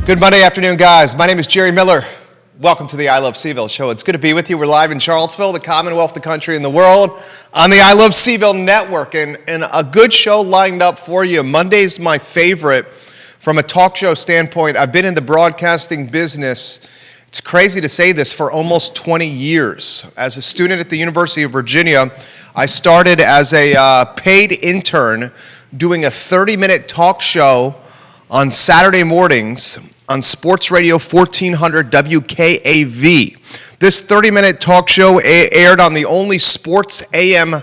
Good Monday afternoon, guys. My name is Jerry Miller. Welcome to the I Love CVille Show. It's good to be with you. We're live in Charlottesville, the Commonwealth, the country, and the world on the I Love CVille Network, and a good show lined up for you. Monday's my favorite from a talk show standpoint. I've been in the broadcasting business, it's crazy to say this, for almost 20 years. As a student at the University of Virginia, I started as a paid intern doing a 30-minute talk show on Saturday mornings on Sports Radio 1400 WKAV. This 30-minute talk show aired on the only sports AM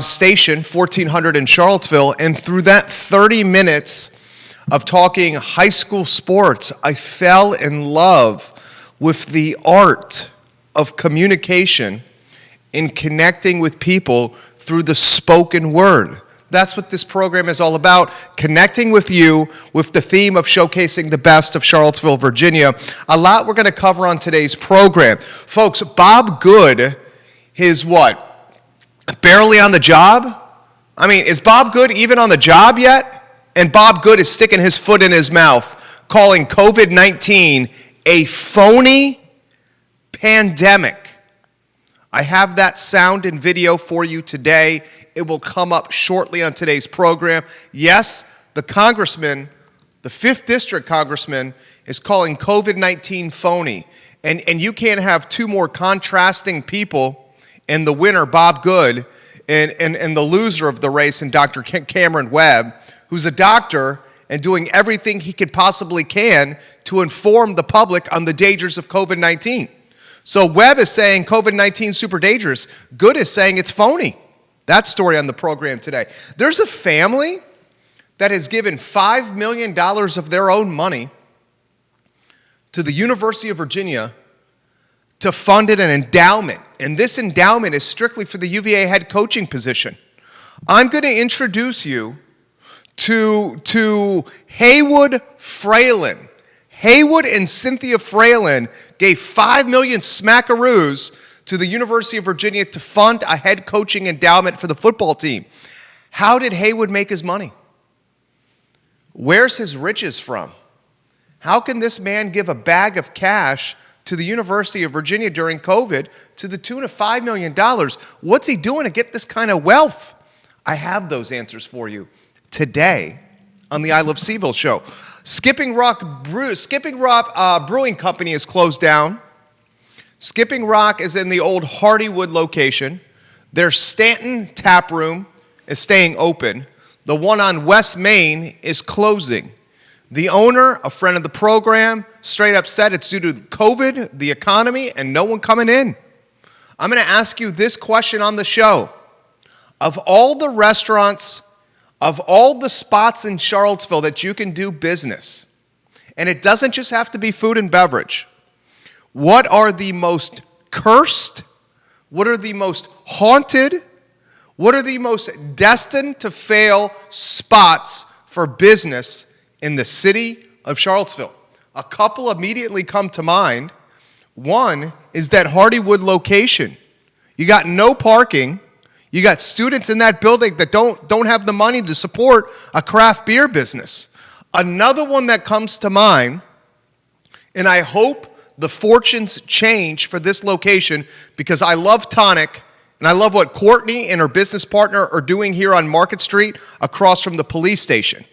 station, 1400 in Charlottesville, and through that 30 minutes of talking high school sports, I fell in love with the art of communication in connecting with people through the spoken word. That's what this program is all about, connecting with you with the theme of showcasing the best of Charlottesville, Virginia. A lot we're going to cover on today's program. Folks, Bob Good is what? Barely on the job? I mean, is Bob Good even on the job yet? And Bob Good is sticking his foot in his mouth, calling COVID-19 a phony pandemic. I have that sound and video for you today. It will come up shortly on today's program. Yes, the congressman, the 5th District congressman, is calling COVID-19 phony. And you can't have two more contrasting people in the winner, Bob Good, and the loser of the race, and Dr. Camryn Webb, who's a doctor and doing everything he could possibly can to inform the public on the dangers of COVID-19. So Webb is saying COVID-19 super dangerous. Good is saying it's phony. That story on the program today. There's a family that has given $5 million of their own money to the University of Virginia to fund an endowment. And this endowment is strictly for the UVA head coaching position. I'm going to introduce you to Heywood Fralin. Heywood and Cynthia Fralin gave $5 million smackaroos to the University of Virginia to fund a head coaching endowment for the football team. How did Heywood make his money? Where's his riches from? How can this man give a bag of cash to the University of Virginia during COVID to the tune of $5 million? What's he doing to get this kind of wealth? I have those answers for you today on the I Love CVille Show. Skipping Rock Brewing Company is closed down. Skipping Rock is in the old Hardywood location. Their Stanton Tap Room is staying open. The one on West Main is closing. The owner, a friend of the program, straight up said it's due to COVID, the economy, and no one coming in. I'm going to ask you this question on the show. Of all the restaurants, of all the spots in Charlottesville that you can do business, and it doesn't just have to be food and beverage, what are the most cursed, what are the most haunted, what are the most destined to fail spots for business in the city of Charlottesville? A couple immediately come to mind. One is that Hardywood location. You got no parking. You got students in that building that don't have the money to support a craft beer business. Another one that comes to mind, and I hope the fortunes change for this location because I love Tonic, and I love what Courtney and her business partner are doing here on Market Street across from the police station.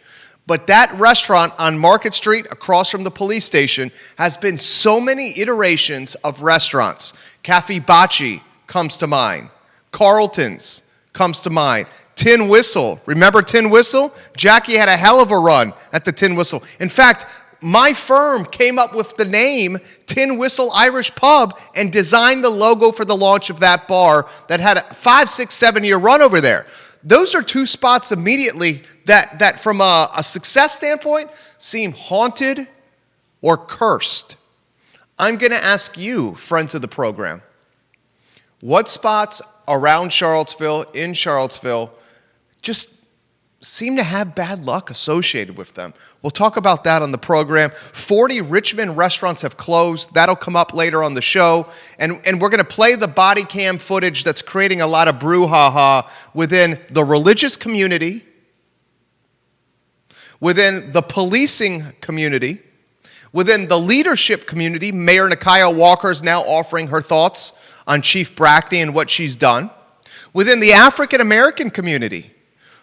But that restaurant on Market Street across from the police station has been so many iterations of restaurants. Cafe Bacci comes to mind. Carlton's comes to mind. Tin Whistle. Remember Tin Whistle? Jackie had a hell of a run at the Tin Whistle. In fact, my firm came up with the name Tin Whistle Irish Pub and designed the logo for the launch of that bar that had a 5, 6, 7-year run over there. Those are two spots immediately that from a success standpoint seem haunted or cursed. I'm going to ask you, friends of the program, what spots around Charlottesville, in Charlottesville, just seem to have bad luck associated with them? We'll talk about that on the program. 40 Richmond restaurants have closed. That'll come up later on the show. And we're going to play the body cam footage that's creating a lot of brouhaha within the religious community, within the policing community, Within the leadership community, Mayor Nakia Walker is now offering her thoughts on Chief Brackney and what she's done. Within the African American community.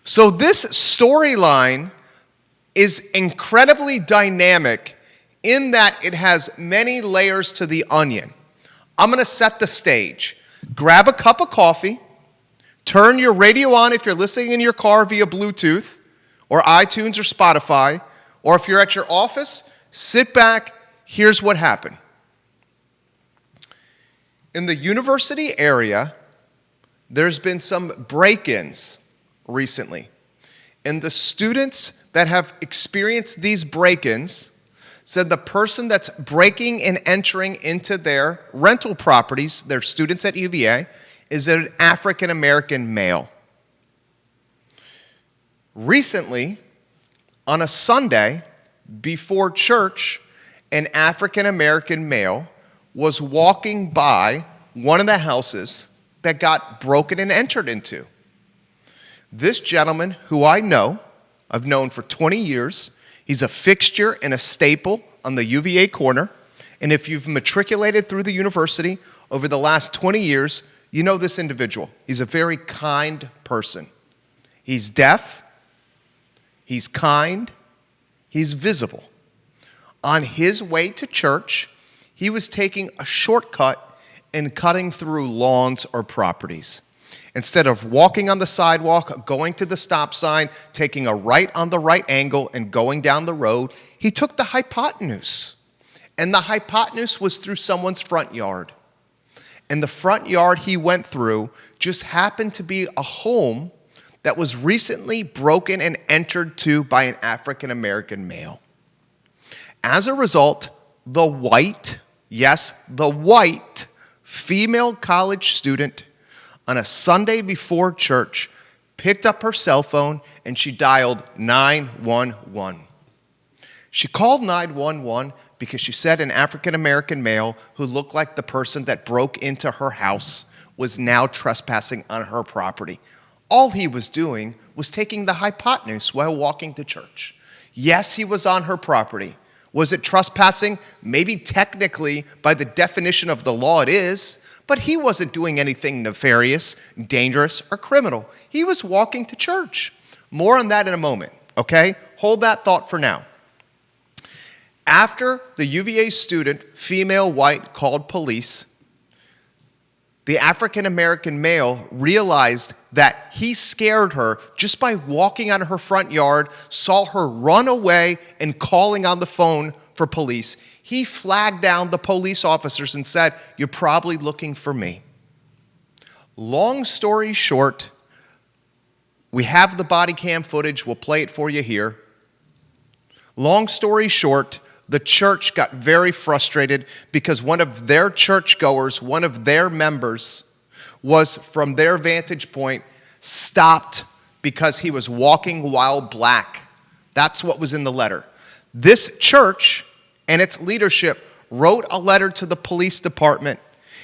So this storyline is incredibly dynamic in that it has many layers to the onion. I'm going to set the stage. Grab a cup of coffee, turn your radio on if you're listening in your car via Bluetooth or iTunes or Spotify, or if you're at your office, sit back. Here's what happened. In the university area, there's been some break-ins recently. And the students that have experienced these break-ins said the person that's breaking and entering into their rental properties, their students at UVA, is an African-American male. Recently, on a Sunday before church, an African-American male was walking by one of the houses that got broken and entered into. This gentleman, who I know, I've known for 20 years, he's a fixture and a staple on the UVA corner. And if you've matriculated through the university over the last 20 years, you know this individual. He's a very kind person. He's deaf, he's kind, he's visible. On his way to church, he was taking a shortcut and cutting through lawns or properties. Instead of walking on the sidewalk, going to the stop sign, taking a right on the right angle, and going down the road, he took the hypotenuse. And the hypotenuse was through someone's front yard. And the front yard he went through just happened to be a home that was recently broken and entered to by an African-American male. As a result, the white female college student on a Sunday before church picked up her cell phone and she dialed 911. She called 911 because she said an African-American male who looked like the person that broke into her house was now trespassing on her property. All he was doing was taking the hypotenuse while walking to church. Yes, he was on her property. Was it trespassing? Maybe technically, by the definition of the law, it is. But he wasn't doing anything nefarious, dangerous, or criminal. He was walking to church. More on that in a moment, okay? Hold that thought for now. After the UVA student, female white, called police, the African-American male realized that he scared her just by walking out of her front yard, saw her run away and calling on the phone for police. He flagged down the police officers and said, "You're probably looking for me." Long story short, we have the body cam footage. We'll play it for you here. Long story short, the church got very frustrated because one of their churchgoers, one of their members, was, from their vantage point, stopped because he was walking while black. That's what was in the letter. This church and its leadership wrote a letter to the police department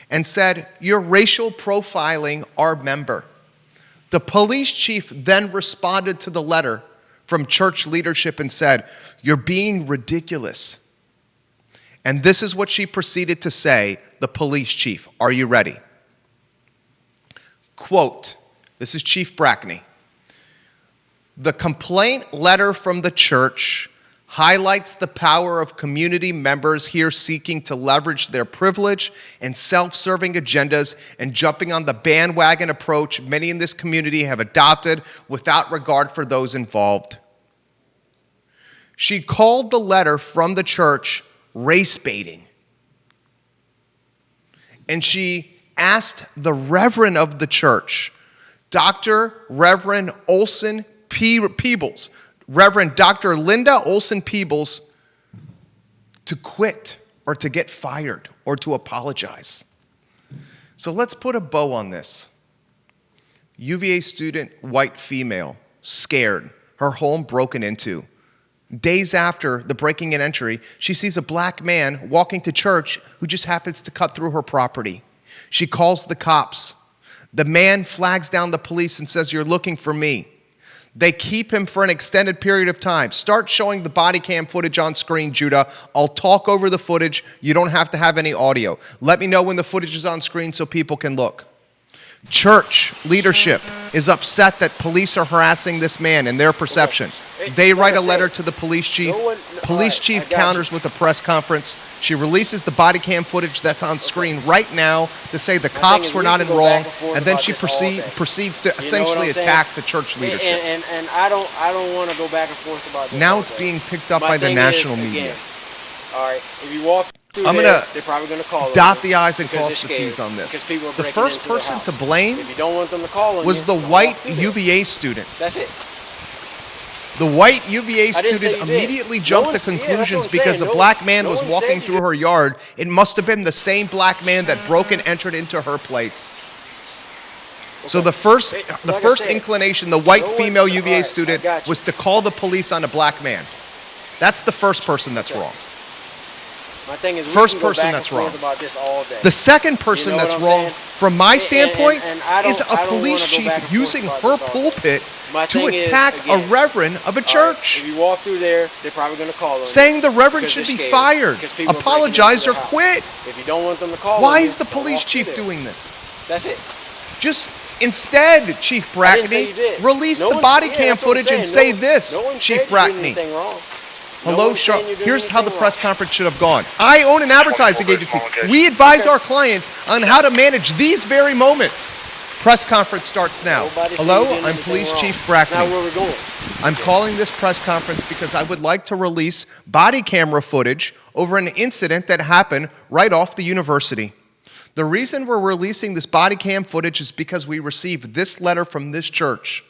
and said, "You're racial profiling our member." The police chief then responded to the letter from church leadership and said, "You're being ridiculous." And this is what she proceeded to say, the police chief. Are you ready? Quote, this is Chief Brackney. "The complaint letter from the church highlights the power of community members here seeking to leverage their privilege and self-serving agendas and jumping on the bandwagon approach many in this community have adopted without regard for those involved." She called the letter from the church race baiting. And she asked the reverend of the church, Dr. Reverend Olson Peebles, Reverend Dr. Linda Olson Peebles, to quit or to get fired or to apologize. So let's put a bow on this. UVA student, white female, scared, her home broken into. Days after the breaking and entry, she sees a black man walking to church who just happens to cut through her property. She calls the cops. The man flags down the police and says, "You're looking for me." They keep him for an extended period of time. Start showing the body cam footage on screen, Judah. I'll talk over the footage. You don't have to have any audio. Let me know when the footage is on screen so people can look. Church leadership is upset that police are harassing this man in their perception. They write a letter to the police chief. Police chief counters with a press conference. She releases the body cam footage that's on screen right now to say the cops were not in wrong, and then she proceeds to essentially attack the church leadership. And I don't want to go back and forth about this. Now it's being picked up by the national media. All right, if you walk through they're probably going to call them. Dot the I's and cross the T's on this. The first person to blame was the white UVA student. That's it. The white UVA student immediately jumped to conclusions because a black man was walking through her yard. It must have been the same black man that broke and entered into her place. So the first inclination, the white female UVA student, was to call the police on a black man. That's the first person that's wrong. My thing is, first person that's wrong. About this all day. The second person that's wrong, from my standpoint, is a police chief using her pulpit to attack a reverend of a church. If you walk through there, they're probably going to call them. Saying the reverend should be fired, apologize, or quit. If you don't want them to call Why is the police chief doing this? That's it. Just instead, Chief Brackney, release the body cam footage and say this, Chief Brackney. Hello, Charlotte. Here's how the press conference should have gone. I own an advertising agency. We advise our clients on how to manage these very moments. Press conference starts now. Hello, I'm Police Chief Brackney. That's not where we're going. I'm calling this press conference because I would like to release body camera footage over an incident that happened right off the university. The reason we're releasing this body cam footage is because we received this letter from this church.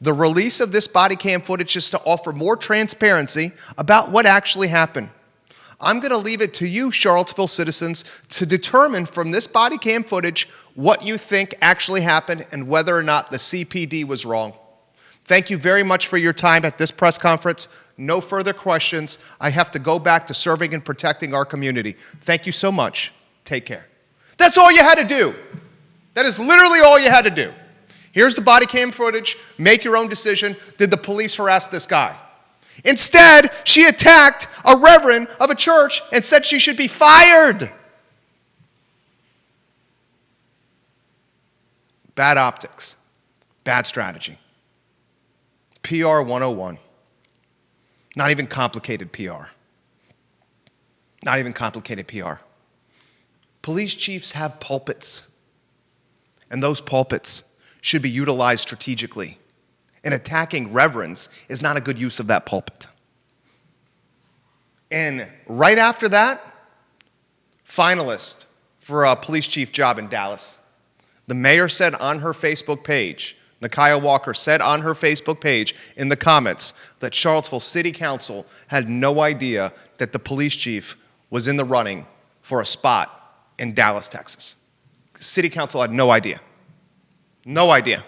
The release of this body cam footage is to offer more transparency about what actually happened. I'm going to leave it to you, Charlottesville citizens, to determine from this body cam footage what you think actually happened and whether or not the CPD was wrong. Thank you very much for your time at this press conference. No further questions. I have to go back to serving and protecting our community. Thank you so much. Take care. That's all you had to do. That is literally all you had to do. Here's the body cam footage. Make your own decision. Did the police harass this guy? Instead, she attacked a reverend of a church and said she should be fired. Bad optics. Bad strategy. PR 101. Not even complicated PR. Not even complicated PR. Police chiefs have pulpits. And those pulpits should be utilized strategically. And attacking reverends is not a good use of that pulpit. And right after that, finalist for a police chief job in Dallas. The mayor said on her Facebook page, Nakia Walker said on her Facebook page in the comments that Charlottesville City Council had no idea that the police chief was in the running for a spot in Dallas, Texas. City Council had no idea. No idea.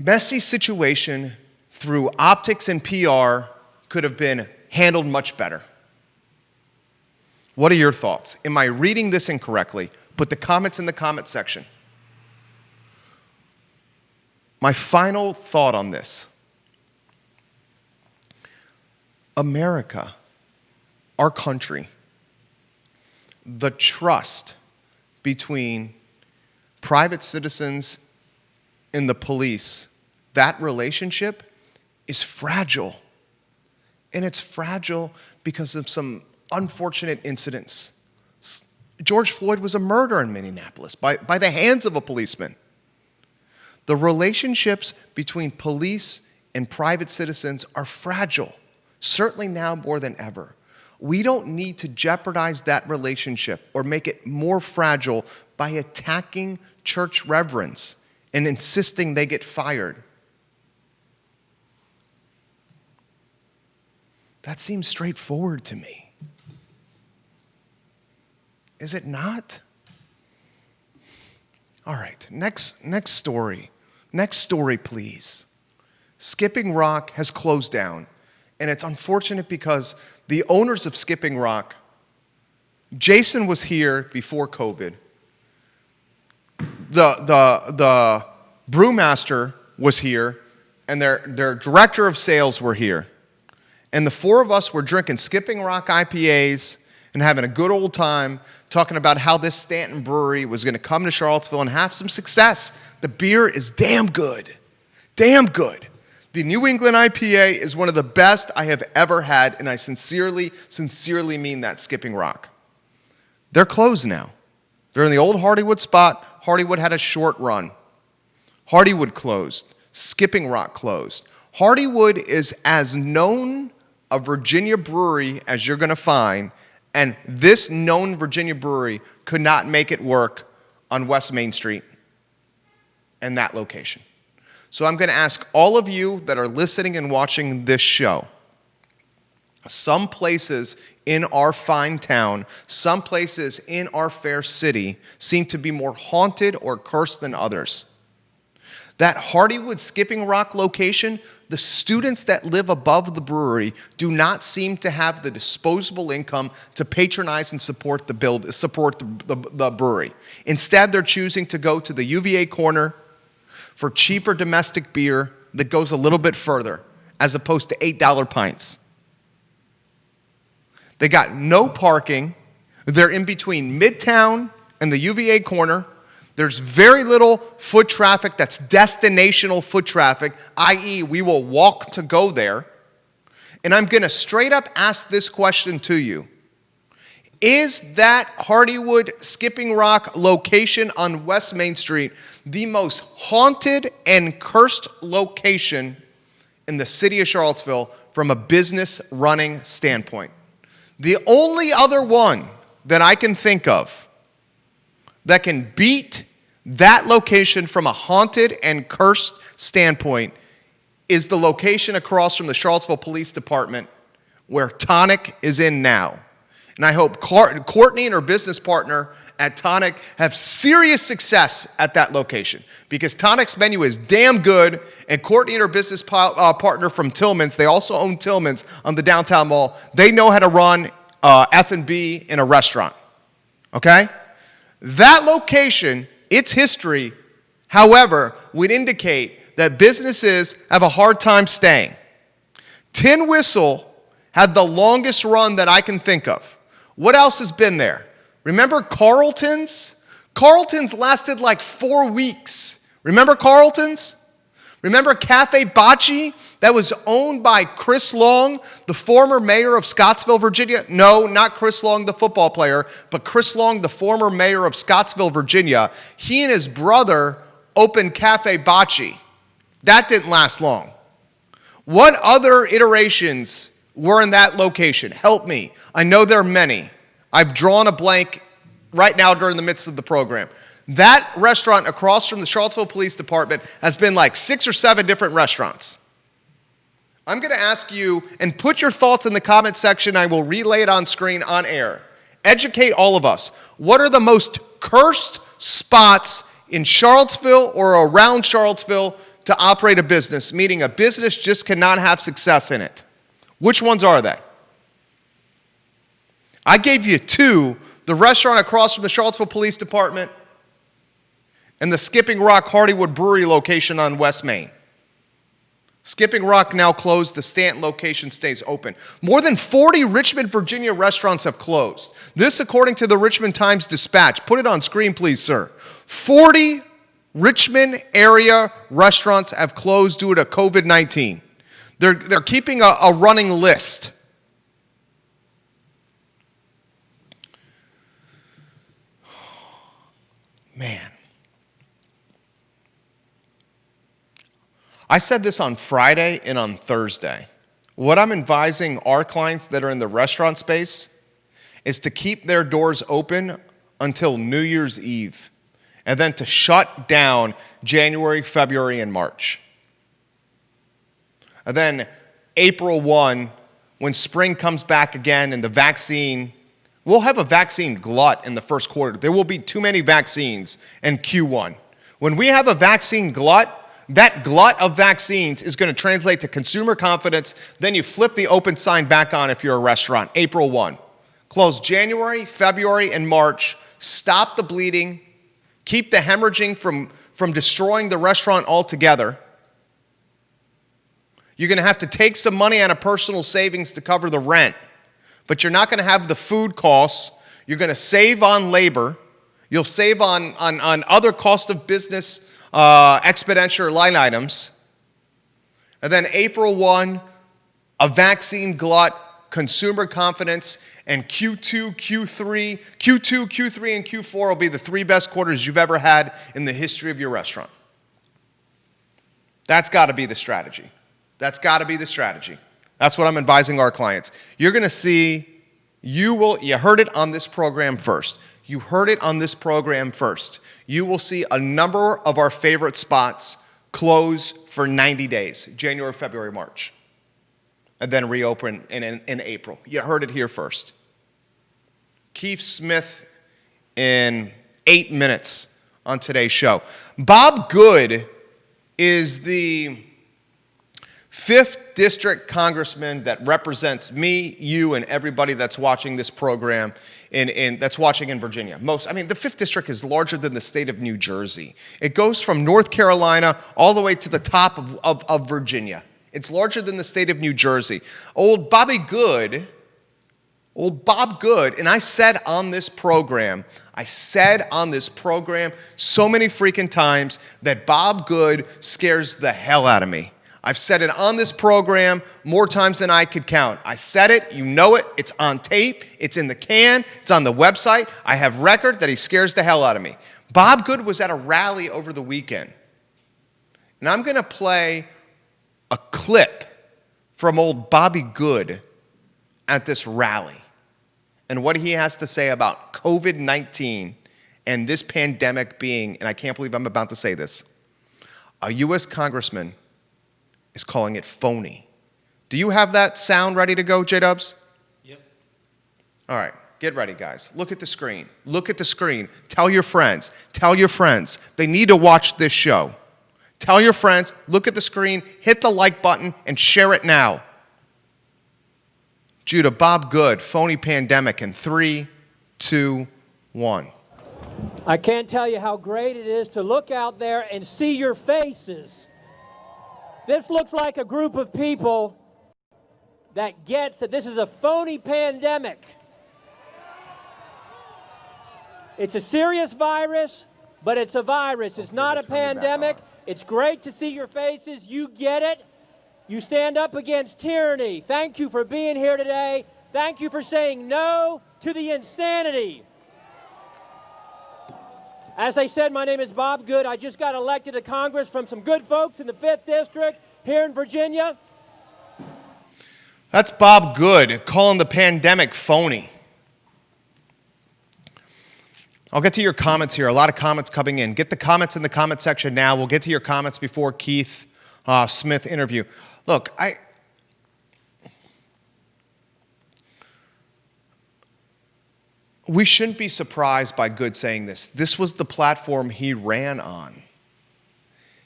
Messy situation through optics and PR could have been handled much better. What are your thoughts? Am I reading this incorrectly? Put the comments in the comment section. My final thought on this. America, our country, the trust between private citizens and the police, that relationship is fragile. And it's fragile because of some unfortunate incidents. George Floyd was a murder in Minneapolis by the hands of a policeman. The relationships between police and private citizens are fragile, certainly now more than ever. We don't need to jeopardize that relationship or make it more fragile by attacking church reverends and insisting they get fired. That seems straightforward to me. Is it not? All right, next story. Next story, please. Skipping Rock has closed down. And it's unfortunate because the owners of Skipping Rock, Jason was here before COVID. the brewmaster was here, and their director of sales were here. And the four of us were drinking Skipping Rock IPAs and having a good old time talking about how this Stanton brewery was going to come to Charlottesville and have some success. The beer is damn good. Damn good. The New England IPA is one of the best I have ever had, and I sincerely mean that, Skipping Rock. They're closed now. They're in the old Hardywood spot. Hardywood had a short run. Hardywood closed. Skipping Rock closed. Hardywood is as known a Virginia brewery as you're going to find, and this known Virginia brewery could not make it work on West Main Street and that location. So I'm going to ask all of you that are listening and watching this show, some places in our fine town, some places in our fair city seem to be more haunted or cursed than others. That Hardywood Skipping Rock location, the students that live above the brewery do not seem to have the disposable income to patronize and support the brewery. Instead, they're choosing to go to the UVA corner for cheaper domestic beer that goes a little bit further, as opposed to $8 pints. They got no parking. They're in between Midtown and the UVA corner. There's very little foot traffic that's destinational foot traffic, i.e. we will walk to go there. And I'm going to straight up ask this question to you. Is that Hardywood Skipping Rock location on West Main Street the most haunted and cursed location in the city of Charlottesville from a business running standpoint? The only other one that I can think of that can beat that location from a haunted and cursed standpoint is the location across from the Charlottesville Police Department where Tonic is in now. And I hope Courtney and her business partner at Tonic have serious success at that location, because Tonic's menu is damn good, and Courtney and her business partner from Tillman's, they also own Tillman's on the downtown mall, they know how to run F&B in a restaurant, okay? That location, its history, however, would indicate that businesses have a hard time staying. Tin Whistle had the longest run that I can think of. What else has been there? Remember Carlton's? Carlton's lasted like 4 weeks. Remember Carlton's? Remember Cafe Bocce that was owned by Chris Long, the former mayor of Scottsville, Virginia? No, not Chris Long, the football player, but Chris Long, the former mayor of Scottsville, Virginia. He and his brother opened Cafe Bocce. That didn't last long. What other iterations were in that location? Help me. I know there are many. I've drawn a blank right now during the midst of the program. That restaurant across from the Charlottesville Police Department has been like 6 or 7 different restaurants. I'm going to ask you, and put your thoughts in the comment section. I will relay it on screen on air. Educate all of us. What are the most cursed spots in Charlottesville or around Charlottesville to operate a business, meaning a business just cannot have success in it? Which ones are they? I gave you 2, the restaurant across from the Charlottesville Police Department and the Skipping Rock Hardywood Brewery location on West Main. Skipping Rock now closed. The Stanton location stays open. More than 40 Richmond, Virginia restaurants have closed. This according to the Richmond Times-Dispatch. Put it on screen, please, sir. 40 Richmond area restaurants have closed due to COVID-19. They're keeping a running list. Man. I said this on Friday and on Thursday. What I'm advising our clients that are in the restaurant space is to keep their doors open until New Year's Eve, and then to shut down January, February, and March. And then April 1, when spring comes back again and the vaccine, we'll have a vaccine glut in the first quarter. There will be too many vaccines in Q1. When we have a vaccine glut, that glut of vaccines is going to translate to consumer confidence. Then you flip the open sign back on if you're a restaurant. April 1. Close January, February, and March. Stop the bleeding. keep the hemorrhaging from destroying the restaurant altogether. You're going to have to take some money out of personal savings to cover the rent, but you're not going to have the food costs. You're going to save on labor. You'll save on other cost of business expenditure line items. And then April 1, a vaccine glut, consumer confidence, and Q2, Q3, and Q4 will be the 3 best quarters you've ever had in the history of your restaurant. That's got to be the strategy. That's got to be the strategy. That's what I'm advising our clients. You're going to see, you heard it on this program first. You heard it on this program first. You will see a number of our favorite spots close for 90 days, January, February, March, and then reopen in April. You heard it here first. Keith Smith in 8 minutes on today's show. Bob Good is the 5th District Congressman that represents me, you, and everybody that's watching this program that's watching in Virginia. The 5th District is larger than the state of New Jersey. It goes from North Carolina all the way to the top of Virginia. It's larger than the state of New Jersey. Old Bob Good, and I said on this program so many freaking times that Bob Good scares the hell out of me. I've said it on this program more times than I could count. I said it, you know it, it's on tape, it's in the can, it's on the website. I have record that he scares the hell out of me. Bob Good was at a rally over the weekend. And I'm going to play a clip from old Bobby Good at this rally and what he has to say about COVID-19 and this pandemic being, and I can't believe I'm about to say this, a U.S. congressman is calling it phony. Do you have that sound ready to go, J-Dubs? Yep. All right, get ready, guys. Look at the screen. Look at the screen. Tell your friends. Tell your friends. They need to watch this show. Tell your friends, look at the screen, hit the like button, and share it now. Judah, Bob Good, phony pandemic in 3, 2, 1. I can't tell you how great it is to look out there and see your faces. This looks like a group of people that gets that this is a phony pandemic. It's a serious virus, but it's a virus. It's not a pandemic. It's great to see your faces. You get it. You stand up against tyranny. Thank you for being here today. Thank you for saying no to the insanity. As I said, my name is Bob Good. I just got elected to Congress from some good folks in the 5th District here in Virginia. That's Bob Good calling the pandemic phony. I'll get to your comments here. A lot of comments coming in. Get the comments in the comment section now. We'll get to your comments before Keith Smith interview. Look, we shouldn't be surprised by Good saying this. This was the platform he ran on.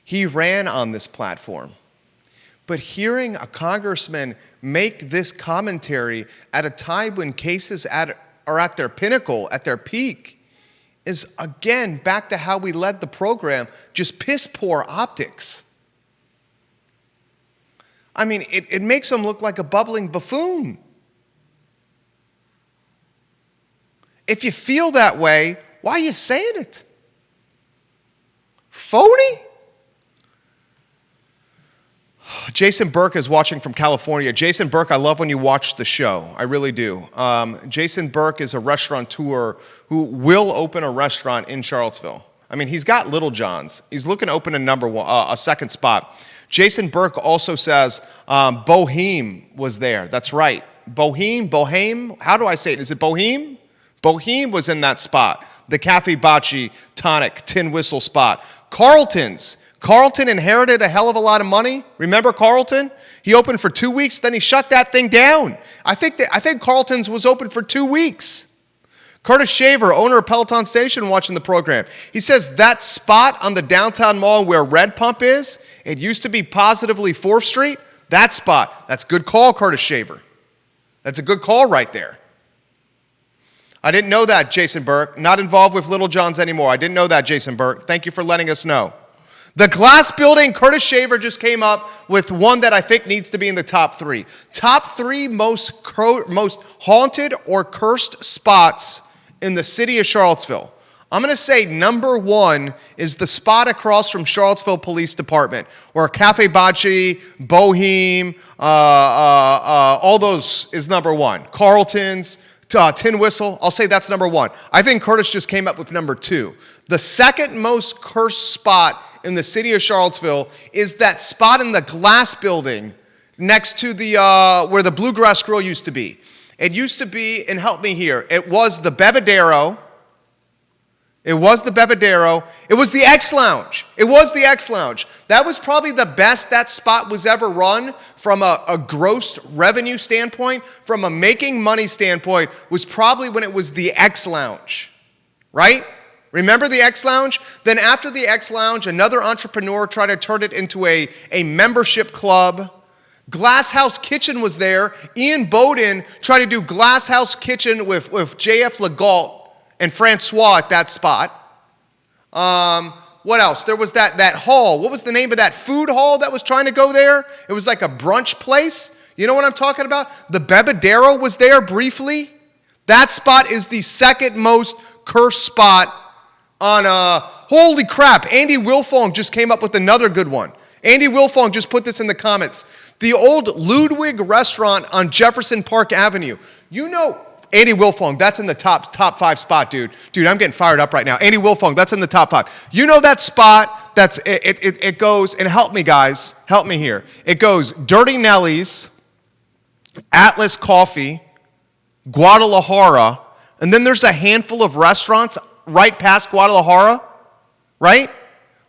He ran on this platform. But hearing a congressman make this commentary at a time when cases are at their pinnacle, at their peak, is, again, back to how we led the program, just piss-poor optics. I mean, it makes him look like a bubbling buffoon. If you feel that way, why are you saying it? Phony? Jason Burke is watching from California. Jason Burke, I love when you watch the show. I really do. Jason Burke is a restaurateur who will open a restaurant in Charlottesville. I mean, he's got Little John's. He's looking to open a second spot. Jason Burke also says Boheme was there. That's right. Boheme. How do I say it? Is it Boheme? Boheme was in that spot. The Cafe Bocce Tonic Tin Whistle spot. Carlton inherited a hell of a lot of money. Remember Carlton? He opened for 2 weeks, then he shut that thing down. I think Carlton's was open for 2 weeks. Curtis Shaver, owner of Peloton Station, watching the program. He says that spot on the downtown mall where Red Pump is, it used to be positively 4th Street. That spot. That's a good call, Curtis Shaver. That's a good call right there. I didn't know that, Jason Burke. Not involved with Little John's anymore. I didn't know that, Jason Burke. Thank you for letting us know. The glass building, Curtis Shaver just came up with one that I think needs to be in the top 3. Top 3 most haunted or cursed spots in the city of Charlottesville. I'm going to say number 1 is the spot across from Charlottesville Police Department, where Cafe Bocce, Boheme, all those is number 1. Carlton's, Tin Whistle, I'll say that's number 1. I think Curtis just came up with number 2. The second most cursed spot in the city of Charlottesville is that spot in the glass building next to the where the Bluegrass Grill used to be. It used to be, and help me here, it was the Bebedero. It was the Bebedero. It was the X Lounge. It was the X Lounge. That was probably the best that spot was ever run from a gross revenue standpoint, from a making money standpoint, was probably when it was the X Lounge, right? Remember the X Lounge? Then after the X Lounge, another entrepreneur tried to turn it into a membership club. Glass House Kitchen was there. Ian Boden tried to do Glass House Kitchen with J.F. Legault and Francois at that spot. What else? There was that hall. What was the name of that food hall that was trying to go there? It was like a brunch place. You know what I'm talking about? The Bebedero was there briefly. That spot is the second most cursed spot on, holy crap, Andy Wilfong just came up with another good one. Andy Wilfong just put this in the comments. The old Ludwig restaurant on Jefferson Park Avenue. You know, Andy Wilfong, that's in the top 5 spot, dude. Dude, I'm getting fired up right now. Andy Wilfong, that's in the top 5. You know that spot, it goes, and help me guys, help me here. It goes Dirty Nelly's, Atlas Coffee, Guadalajara, and then there's a handful of restaurants right past Guadalajara, right?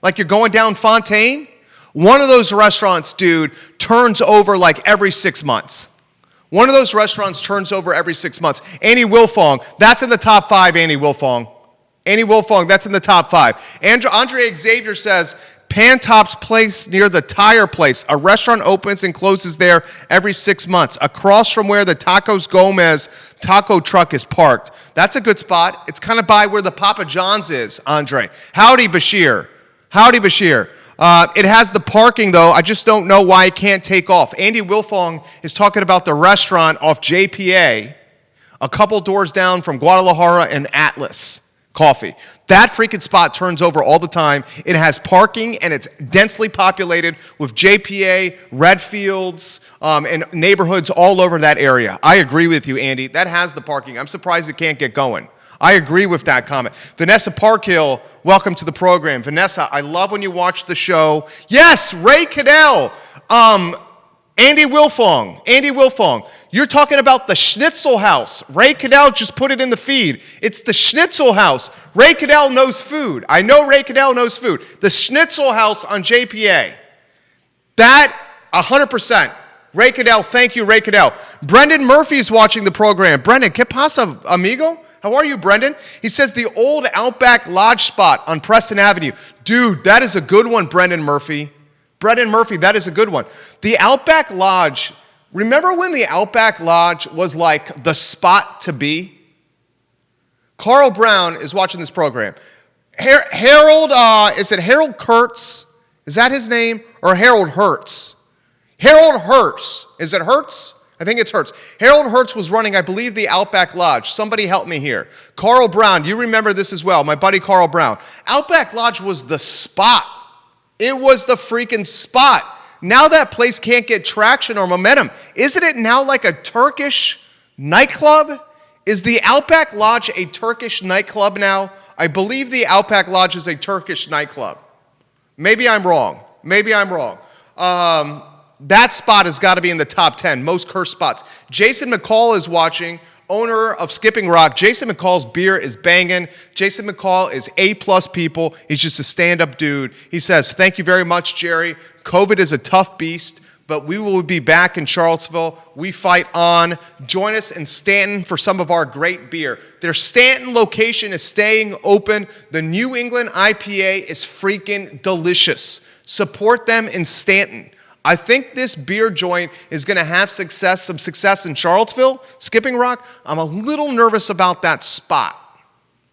Like you're going down Fontaine. One of those restaurants, dude, turns over like every 6 months. One of those restaurants turns over every 6 months. Andy Wilfong, that's in the top 5, Andy Wilfong. Andy Wilfong, that's in the top 5. Andre Xavier says, Pantop's Place near the tire place. A restaurant opens and closes there every 6 months, across from where the Tacos Gomez taco truck is parked. That's a good spot. It's kind of by where the Papa John's is, Andre. Howdy, Bashir. Howdy, Bashir. It has the parking, though. I just don't know why it can't take off. Andy Wilfong is talking about the restaurant off JPA, a couple doors down from Guadalajara and Atlas Coffee. That freaking spot turns over all the time. It has parking, and it's densely populated with JPA, Redfields, and neighborhoods all over that area. I agree with you, Andy. That has the parking. I'm surprised it can't get going. I agree with that comment. Vanessa Parkhill, welcome to the program. Vanessa, I love when you watch the show. Yes, Ray Cadell. Andy Wilfong. You're talking about the Schnitzel House. Ray Cadell just put it in the feed. It's the Schnitzel House. Ray Cadell knows food. I know Ray Cadell knows food. The Schnitzel House on JPA. That, 100%. Ray Cadell, thank you, Ray Cadell. Brendan Murphy is watching the program. Brendan, ¿qué pasa, amigo? How are you, Brendan? He says the old Outback Lodge spot on Preston Avenue. Dude, that is a good one, Brendan Murphy. Brendan Murphy, that is a good one. The Outback Lodge, remember when the Outback Lodge was like the spot to be? Carl Brown is watching this program. Harold, is it Harold Kurtz? Is that his name? Or Harold Hertz? Harold Hertz. Is it Hertz? I think it's Hertz. Harold Hertz was running, I believe, the Outback Lodge. Somebody help me here. Carl Brown, you remember this as well, my buddy Carl Brown. Outback Lodge was the spot. It was the freaking spot. Now that place can't get traction or momentum. Isn't it now like a Turkish nightclub? Is the Outback Lodge a Turkish nightclub now? I believe the Outback Lodge is a Turkish nightclub. Maybe I'm wrong. That spot has got to be in the top 10, most cursed spots. Jason McCall is watching, owner of Skipping Rock. Jason McCall's beer is banging. Jason McCall is A+ people. He's just a stand-up dude. He says, thank you very much, Jerry. COVID is a tough beast, but we will be back in Charlottesville. We fight on. Join us in Stanton for some of our great beer. Their Stanton location is staying open. The New England IPA is freaking delicious. Support them in Stanton. I think this beer joint is going to have some success in Charlottesville, Skipping Rock. I'm a little nervous about that spot.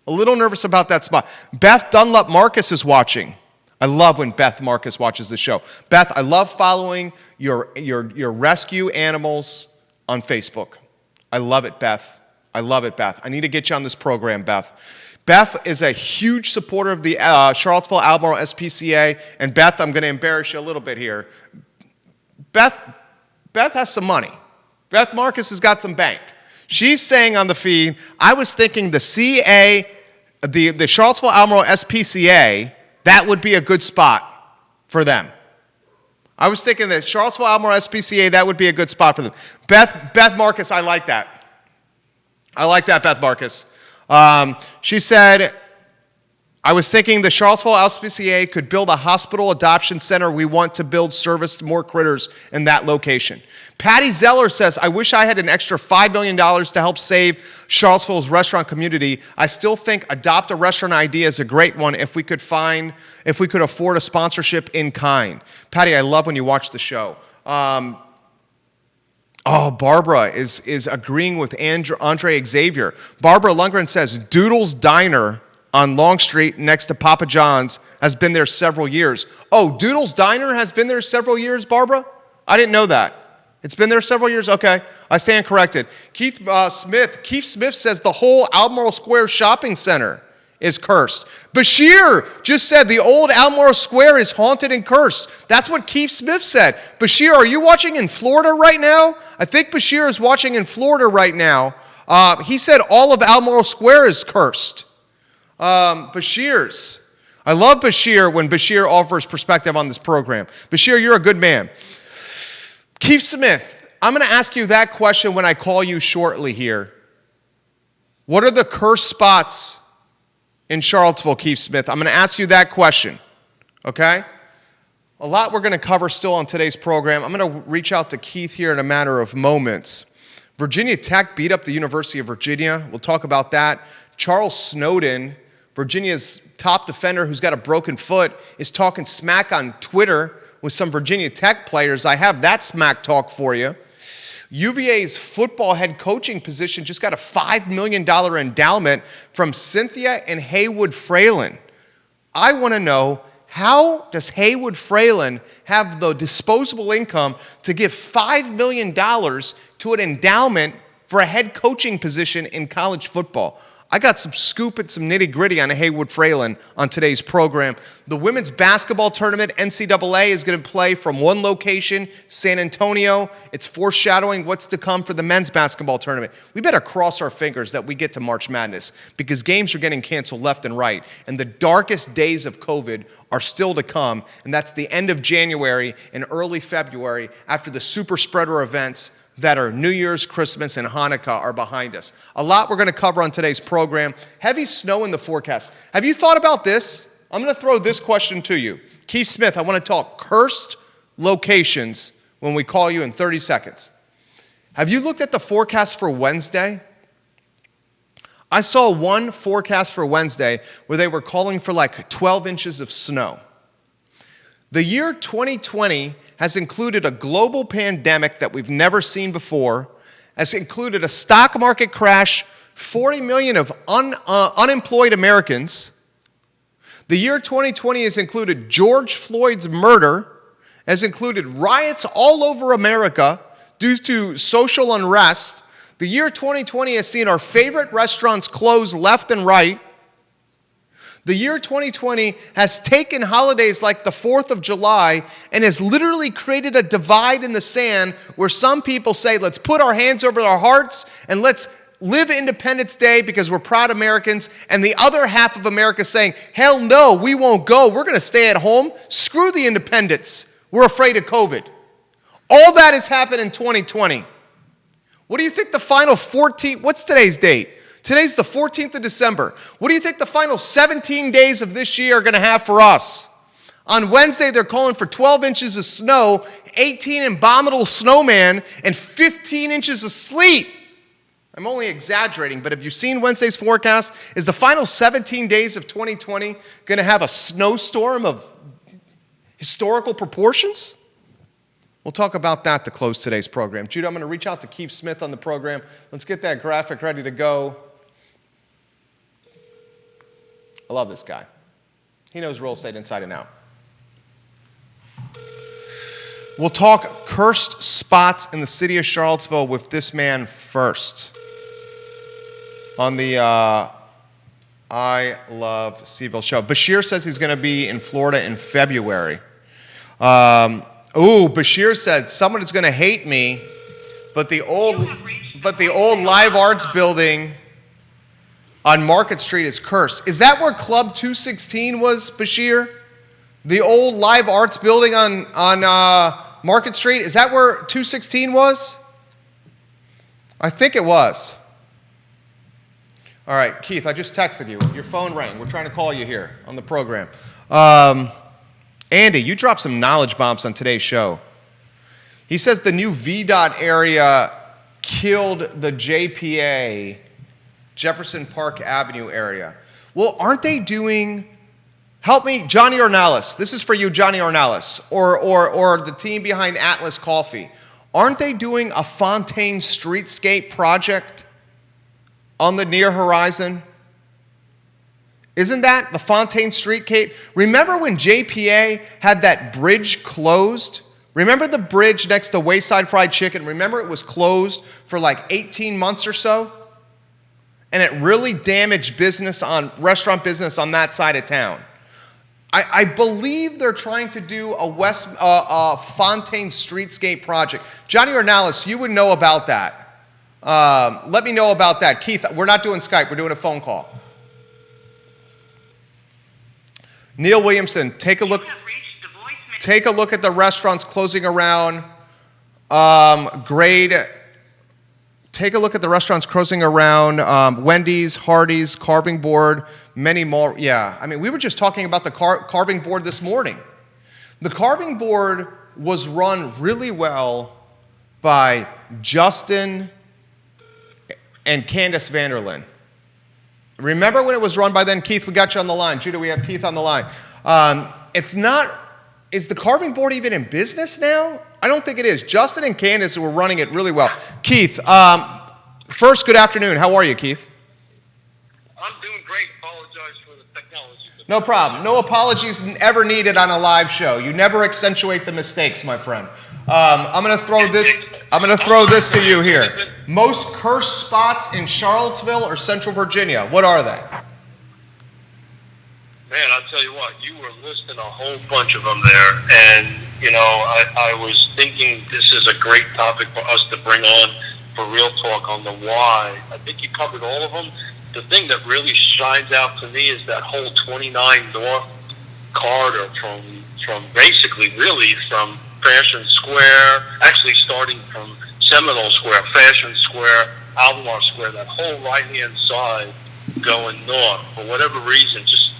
Beth Dunlop Marcus is watching. I love when Beth Marcus watches the show. Beth, I love following your rescue animals on Facebook. I love it, Beth. I need to get you on this program, Beth. Beth is a huge supporter of the Charlottesville Albemarle SPCA. And Beth, I'm going to embarrass you a little bit here. Beth has some money. Beth Marcus has got some bank. She's saying on the feed, I was thinking the Charlottesville Albemarle SPCA, that would be a good spot for them. I was thinking that Charlottesville Albemarle SPCA, that would be a good spot for them. Beth Marcus, I like that. Beth Marcus. She said, I was thinking the Charlottesville SPCA could build a hospital adoption center. We want to build service to more critters in that location. Patty Zeller says, I wish I had an extra $5 million to help save Charlottesville's restaurant community. I still think adopt a restaurant idea is a great one if we could afford a sponsorship in kind. Patty, I love when you watch the show. Barbara is agreeing with Andre Xavier. Barbara Lundgren says, Doodle's Diner on Long Street next to Papa John's has been there several years. Oh, Doodle's Diner has been there several years, Barbara? I didn't know that. It's been there several years? Okay, I stand corrected. Keith Smith says the whole Albemarle Square shopping center is cursed. Bashir just said the old Albemarle Square is haunted and cursed. That's what Keith Smith said. Bashir, are you watching in Florida right now? I think Bashir is watching in Florida right now. He said all of Albemarle Square is cursed. I love Bashir when Bashir offers perspective on this program. Bashir, you're a good man. Keith Smith, I'm going to ask you that question when I call you shortly here. What are the cursed spots in Charlottesville, Keith Smith? I'm going to ask you that question, okay? A lot we're going to cover still on today's program. I'm going to reach out to Keith here in a matter of moments. Virginia Tech beat up the University of Virginia. We'll talk about that. Charles Snowden, Virginia's top defender who's got a broken foot, is talking smack on Twitter with some Virginia Tech players. I have that smack talk for you. UVA's football head coaching position just got a $5 million endowment from Cynthia and Heywood Fralin. I want to know, how does Heywood Fralin have the disposable income to give $5 million to an endowment for a head coaching position in college football? I got some scoop and some nitty-gritty on Heywood Fralin on today's program. The women's basketball tournament, NCAA, is going to play from one location, San Antonio. It's foreshadowing what's to come for the men's basketball tournament. We better cross our fingers that we get to March Madness because games are getting canceled left and right, and the darkest days of COVID are still to come, and that's the end of January and early February after the super spreader events that are New Year's, Christmas, and Hanukkah are behind us. A lot we're going to cover on today's program. Heavy snow in the forecast. Have you thought about this? I'm going to throw this question to you. Keith Smith, I want to talk cursed locations when we call you in 30 seconds. Have you looked at the forecast for Wednesday? I saw one forecast for Wednesday where they were calling for like 12 inches of snow. The year 2020 has included a global pandemic that we've never seen before, has included a stock market crash, 40 million of unemployed Americans. The year 2020 has included George Floyd's murder, has included riots all over America due to social unrest. The year 2020 has seen our favorite restaurants close left and right. The year 2020 has taken holidays like the 4th of July and has literally created a divide in the sand where some people say, let's put our hands over our hearts and let's live Independence Day because we're proud Americans. And the other half of America saying, hell no, we won't go. We're going to stay at home. Screw the independence. We're afraid of COVID. All that has happened in 2020. What do you think the final 14, what's today's date? Today's the 14th of December. What do you think the final 17 days of this year are going to have for us? On Wednesday, they're calling for 12 inches of snow, 18 abominable snowman, and 15 inches of sleet. I'm only exaggerating, but have you seen Wednesday's forecast? Is the final 17 days of 2020 going to have a snowstorm of historical proportions? We'll talk about that to close today's program. Judah, I'm going to reach out to Keith Smith on the program. Let's get that graphic ready to go. I love this guy. He knows real estate inside and out. We'll talk cursed spots in the city of Charlottesville with this man first on the I Love CVille Show. Bashir says he's going to be in Florida in February. Bashir said someone is going to hate me, but the old Live Arts building on Market Street is cursed. Is that where Club 216 was, Bashir? The old Live Arts building on Market Street? Is that where 216 was? I think it was. All right, Keith, I just texted you. Your phone rang. We're trying to call you here on the program. Andy, you dropped some knowledge bombs on today's show. He says the new VDOT area killed the JPA, Jefferson Park Avenue area. Well, aren't they doing, help me, Johnny Ornalis. This is for you, Johnny Ornalis, or the team behind Atlas Coffee. Aren't they doing a Fontaine streetscape project on the near horizon? Isn't that the Fontaine Streetscape? Remember when JPA had that bridge closed? Remember the bridge next to Wayside Fried Chicken? Remember it was closed for like 18 months or so? And it really damaged restaurant business on that side of town. I believe they're trying to do a Fontaine Streetscape project. Johnny Ornalis, you would know about that. Let me know about that. Keith, we're not doing Skype. We're doing a phone call. Neil Williamson, take a look at the restaurants closing around Take a look at the restaurants closing around Wendy's, Hardee's, Carving Board, many more. Yeah, I mean, we were just talking about the Carving Board this morning. The Carving Board was run really well by Justin and Candace Vanderlyn. Remember when it was run by then? Keith, we got you on the line. Judah, we have Keith on the line. Is the Carving Board even in business now? I don't think it is. Justin and Candace were running it really well. Keith, first, good afternoon. How are you, Keith? I'm doing great. Apologize for the technology. No problem. No apologies ever needed on a live show. You never accentuate the mistakes, my friend. I'm going to throw this to you here. Most cursed spots in Charlottesville or Central Virginia, what are they? Man, I'll tell you what, you were listing a whole bunch of them there, and, you know, I was thinking this is a great topic for us to bring on for Real Talk on the why. I think you covered all of them. The thing that really shines out to me is that whole 29 North corridor from basically really from Fashion Square, actually starting from Seminole Square, Fashion Square, Albemarle Square, that whole right-hand side going north, for whatever reason, just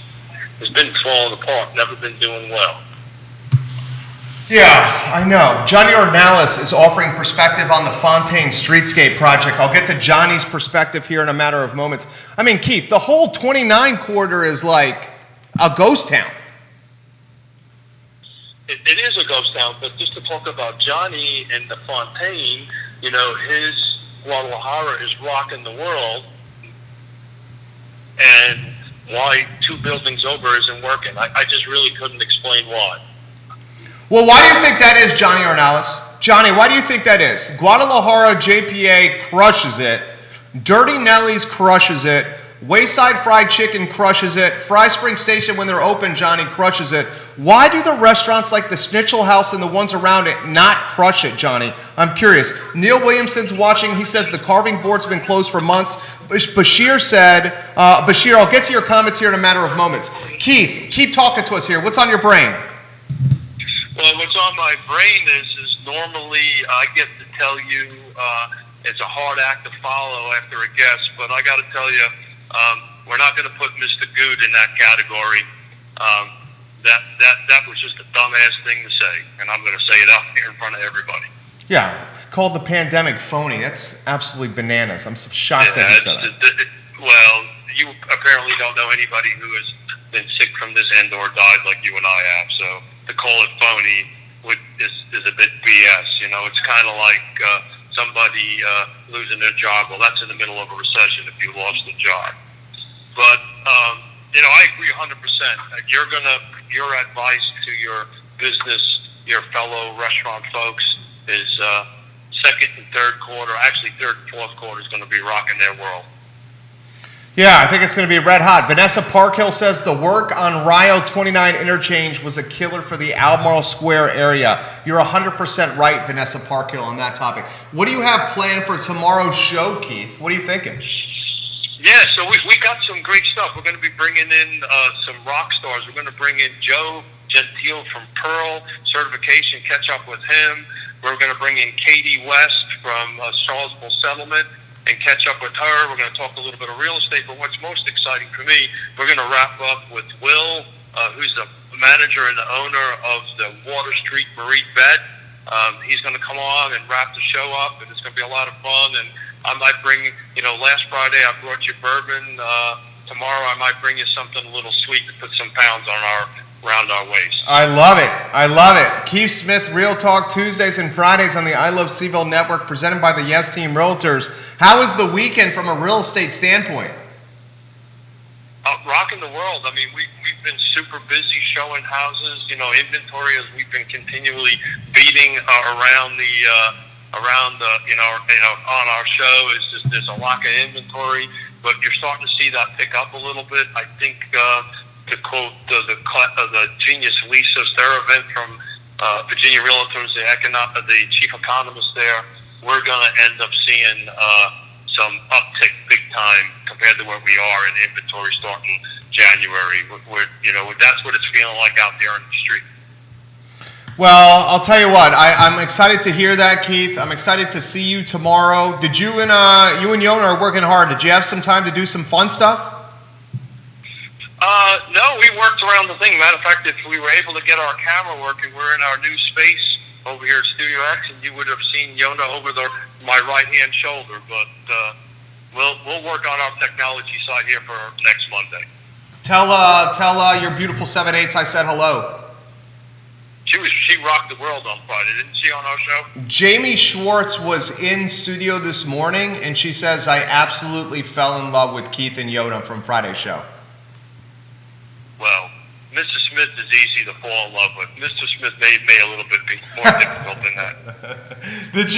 has been falling apart, never been doing well. Yeah, I know. Johnny Ornalis is offering perspective on the Fontaine Streetscape project. I'll get to Johnny's perspective here in a matter of moments. I mean, Keith, the whole 29 corridor is like a ghost town. It is a ghost town, but just to talk about Johnny and the Fontaine, you know, his Guadalajara is rocking the world, and why 2 buildings over isn't working. I just really couldn't explain why. Well, why do you think that is, Johnny Ornalis? Johnny, why do you think that is? Guadalajara JPA crushes it. Dirty Nelly's crushes it. Wayside Fried Chicken crushes it. Fry Spring Station, when they're open, Johnny, crushes it. Why do the restaurants like the Schnitzel House and the ones around it not crush it, Johnny? I'm curious. Neil Williamson's watching. He says the Carving Board's been closed for months. Bashir said, Bashir, I'll get to your comments here in a matter of moments. Keith, keep talking to us here. What's on your brain? Well, what's on my brain is normally I get to tell you it's a hard act to follow after a guest, but I got to tell you, we're not going to put Mr. Good in that category. That was just a dumbass thing to say, and I'm going to say it out here in front of everybody. Yeah, called the pandemic phony. That's absolutely bananas. I'm so shocked that he said that. Well, you apparently don't know anybody who has been sick from this and or died like you and I have, so to call it phony is a bit BS. It's kind of like somebody losing their job. Well, that's in the middle of a recession if you lost a job. But I agree 100%. Your advice to your business, your fellow restaurant folks, is second and third quarter. Actually, third and fourth quarter is going to be rocking their world. Yeah, I think it's going to be red hot. Vanessa Parkhill says the work on Rio 29 interchange was a killer for the Albemarle Square area. You're 100% right, Vanessa Parkhill, on that topic. What do you have planned for tomorrow's show, Keith? What are you thinking? Yeah, so we got some great stuff. We're going to be bringing in some rock stars. We're going to bring in Joe Gentile from Pearl Certification, catch up with him. We're going to bring in Katie West from Charlottesville Settlement and catch up with her. We're going to talk a little bit of real estate, but what's most exciting for me, we're going to wrap up with Will, who's the manager and the owner of the Water Street Marine Bed. He's going to come on and wrap the show up, and it's going to be a lot of fun. And I might bring, last Friday I brought you bourbon. Tomorrow I might bring you something a little sweet to put some pounds around our waist. I love it. Keith Smith, Real Talk, Tuesdays and Fridays on the I Love CVille Network, presented by the Yes Team Realtors. How was the weekend from a real estate standpoint? Rocking the world. I mean, we've been super busy showing houses. Inventory as we've been continually beating around on our show is just there's a lack of inventory, but you're starting to see that pick up a little bit. I think to quote the genius Lisa Steravent from Virginia Realtors, the chief economist there, we're going to end up seeing some uptick big time compared to where we are in inventory starting January. That's what it's feeling like out there in the street. Well, I'll tell you what, I'm excited to hear that, Keith. I'm excited to see you tomorrow. Did you and Yona are working hard. Did you have some time to do some fun stuff? No, we worked around the thing. Matter of fact, if we were able to get our camera working, we're in our new space over here at Studio X, and you would have seen Yona over my right-hand shoulder. But we'll work on our technology side here for next Monday. Tell your beautiful 7/8s I said hello. She rocked the world on Friday, didn't she, on our show? Jamie Schwartz was in studio this morning, and she says, I absolutely fell in love with Keith and Yoda from Friday's show. Well, Mr. Smith is easy to fall in love with. Mr. Smith may a little bit be more difficult than that. Did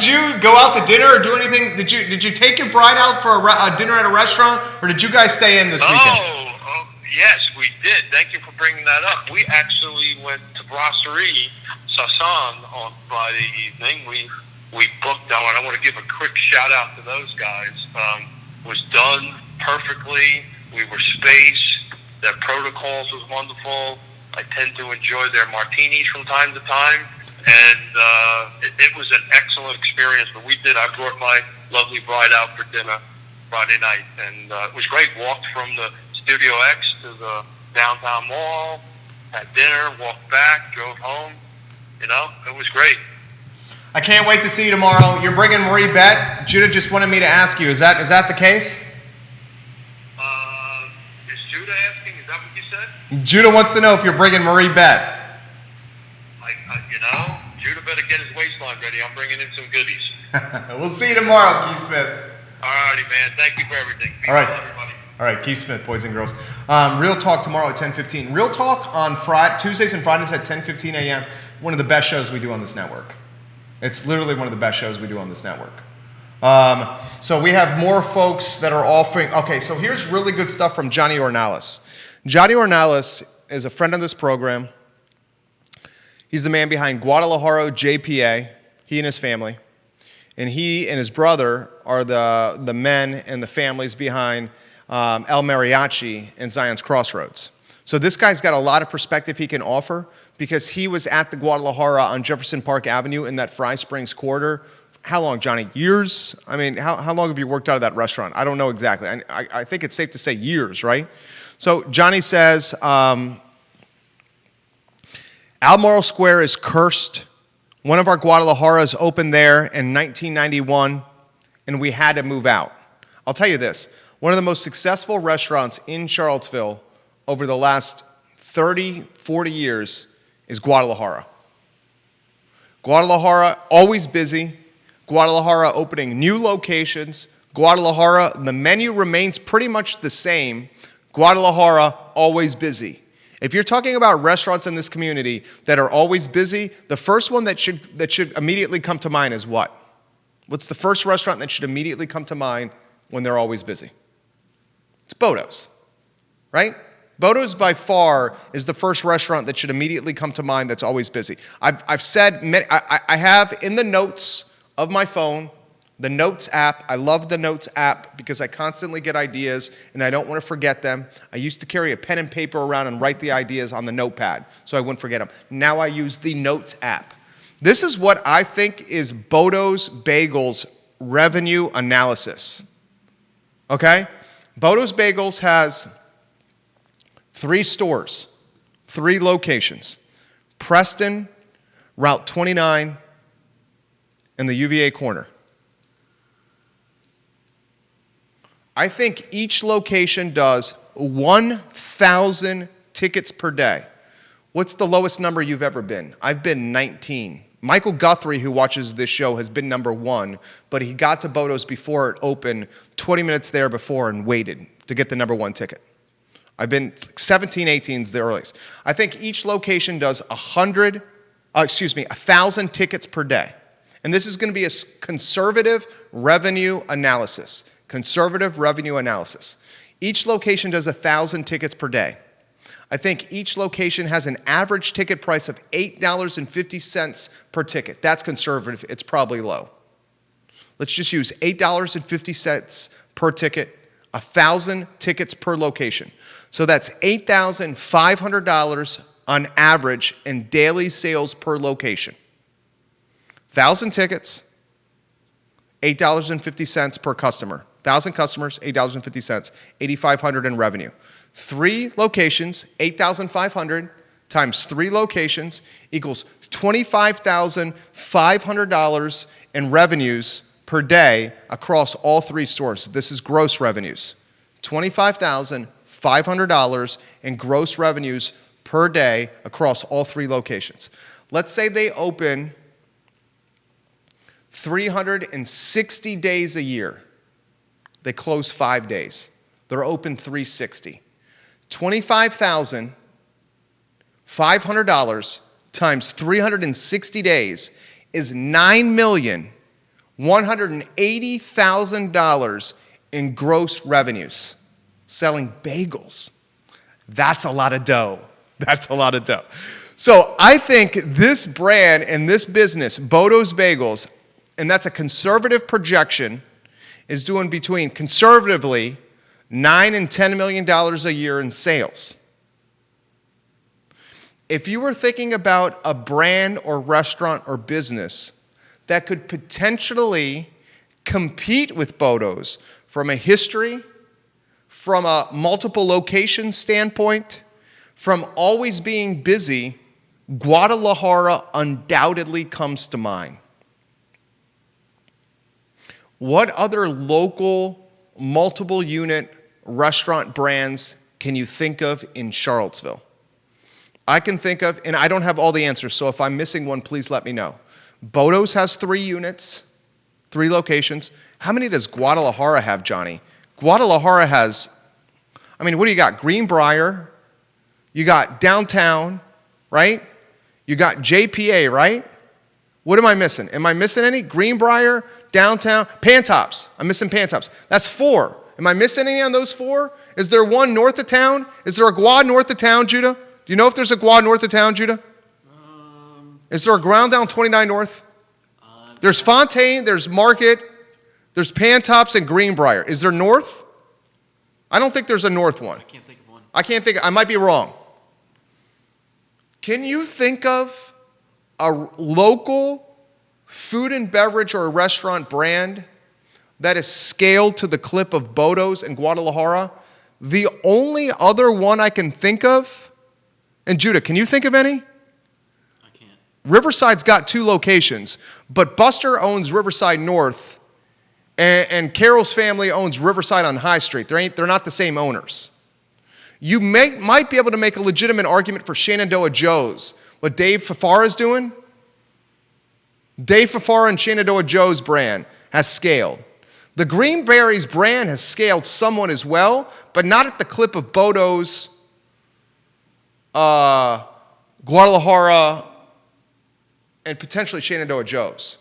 you go out to dinner or do anything? Did you take your bride out for a dinner at a restaurant, or did you guys stay in this weekend? Oh, yes, we did. Thank you for bringing that up. We actually went to Brasserie Sasson on Friday evening. We booked that one. I want to give a quick shout out to those guys. Was done perfectly. We were spaced. Their protocols was wonderful. I tend to enjoy their martinis from time to time, and it was an excellent experience. But I brought my lovely bride out for dinner Friday night, and it was great. Walked from the Studio X to the downtown mall, had dinner, walked back, drove home. It was great. I can't wait to see you tomorrow. You're bringing Marie Bett. Judah just wanted me to ask you, is that the case? Is Judah asking? Is that what you said? Judah wants to know if you're bringing Marie Bett. Judah better get his waistline ready. I'm bringing in some goodies. We'll see you tomorrow, Keith Smith. All righty, man. Thank you for everything. Be All right. well, everybody. All right, Keith Smith, boys and girls. Real Talk tomorrow at 10:15. Real Talk on Tuesdays and Fridays at 10:15 a.m. One of the best shows we do on this network. It's literally one of the best shows we do on this network. So we have more folks that are offering. Okay, so here's really good stuff from Johnny Ornalis. Johnny Ornalis is a friend of this program. He's the man behind Guadalajara JPA, he and his family. And he and his brother are the men and the families behind El Mariachi and Zion's Crossroads. So this guy's got a lot of perspective he can offer because he was at the Guadalajara on Jefferson Park Avenue in that Fry Springs corridor. How long, Johnny? Years? I mean, how long have you worked out of that restaurant? I don't know exactly. I think it's safe to say years, right? So Johnny says, Albemarle Square is cursed. One of our Guadalajaras opened there in 1991, and we had to move out. I'll tell you this. One of the most successful restaurants in Charlottesville over the last 30, 40 years is Guadalajara. Guadalajara, always busy. Guadalajara opening new locations. Guadalajara, the menu remains pretty much the same. Guadalajara, always busy. If you're talking about restaurants in this community that are always busy, the first one that should immediately come to mind is what? What's the first restaurant that should immediately come to mind when they're always busy? It's Bodo's, right? Bodo's by far is the first restaurant that should immediately come to mind that's always busy. I've said, I have in the notes of my phone, the Notes app. I love the Notes app because I constantly get ideas and I don't want to forget them. I used to carry a pen and paper around and write the ideas on the notepad so I wouldn't forget them. Now I use the Notes app. This is what I think is Bodo's Bagels revenue analysis. Okay? Bodo's Bagels has 3 stores, 3 locations. Preston, Route 29, and the UVA corner. I think each location does 1,000 tickets per day. What's the lowest number you've ever been? I've been 19. Michael Guthrie, who watches this show, has been number 1, but he got to Bodo's before it opened, 20 minutes there before, and waited to get the number 1 ticket. I've been 17, 18 is the earliest. I think each location does 1,000 tickets per day. And this is going to be a conservative revenue analysis. Conservative revenue analysis. Each location does 1,000 tickets per day. I think each location has an average ticket price of $8.50 per ticket. That's conservative. It's probably low. Let's just use $8.50 per ticket, 1,000 tickets per location. So that's $8,500 on average in daily sales per location. 1,000 tickets, $8.50 per customer. 1,000 customers, $8.50, $8,500 in revenue. 3 locations, $8,500 times 3 locations equals $25,500 in revenues per day across all 3 stores. This is gross revenues. $25,500 in gross revenues per day across all 3 locations. Let's say they open 360 days a year. They close 5 days. They're open 360. $25,500 times 360 days is $9,180,000 in gross revenues selling bagels. That's a lot of dough. That's a lot of dough. So I think this brand and this business, Bodo's Bagels, and that's a conservative projection, is doing between, conservatively, $9 and $10 million a year in sales. If you were thinking about a brand or restaurant or business that could potentially compete with Bodo's from a history, from a multiple location standpoint, from always being busy, Guadalajara undoubtedly comes to mind. What other local, multiple unit restaurant brands can you think of in Charlottesville? I can think of, and I don't have all the answers, so if I'm missing one, please let me know. Bodo's has 3 units, 3 locations. How many does Guadalajara have, Johnny? Guadalajara has, what do you got? Greenbrier, you got downtown, right? You got JPA, right? What am I missing? Am I missing any? Greenbrier, downtown, Pantops. I'm missing Pantops. That's 4. Am I missing any on those 4? Is there one north of town? Is there a Guad north of town, Judah? Do you know if there's a Guad north of town, Judah? Is there a ground down 29 north? There's Fontaine, there's Market, there's Pantops and Greenbrier. Is there north? I don't think there's a north one. I can't think of one. I might be wrong. Can you think of a local food and beverage or a restaurant brand that is scaled to the clip of Bodo's and Guadalajara? The only other one I can think of, and Judah, can you think of any? I can't. Riverside's got 2 locations, but Buster owns Riverside North, and Carol's family owns Riverside on High Street. They're not the same owners. You might be able to make a legitimate argument for Shenandoah Joe's. What Dave Fafara is doing, Dave Fafara and Shenandoah Joe's brand has scaled. The Greenberries brand has scaled somewhat as well, but not at the clip of Bodo's, Guadalajara, and potentially Shenandoah Joe's.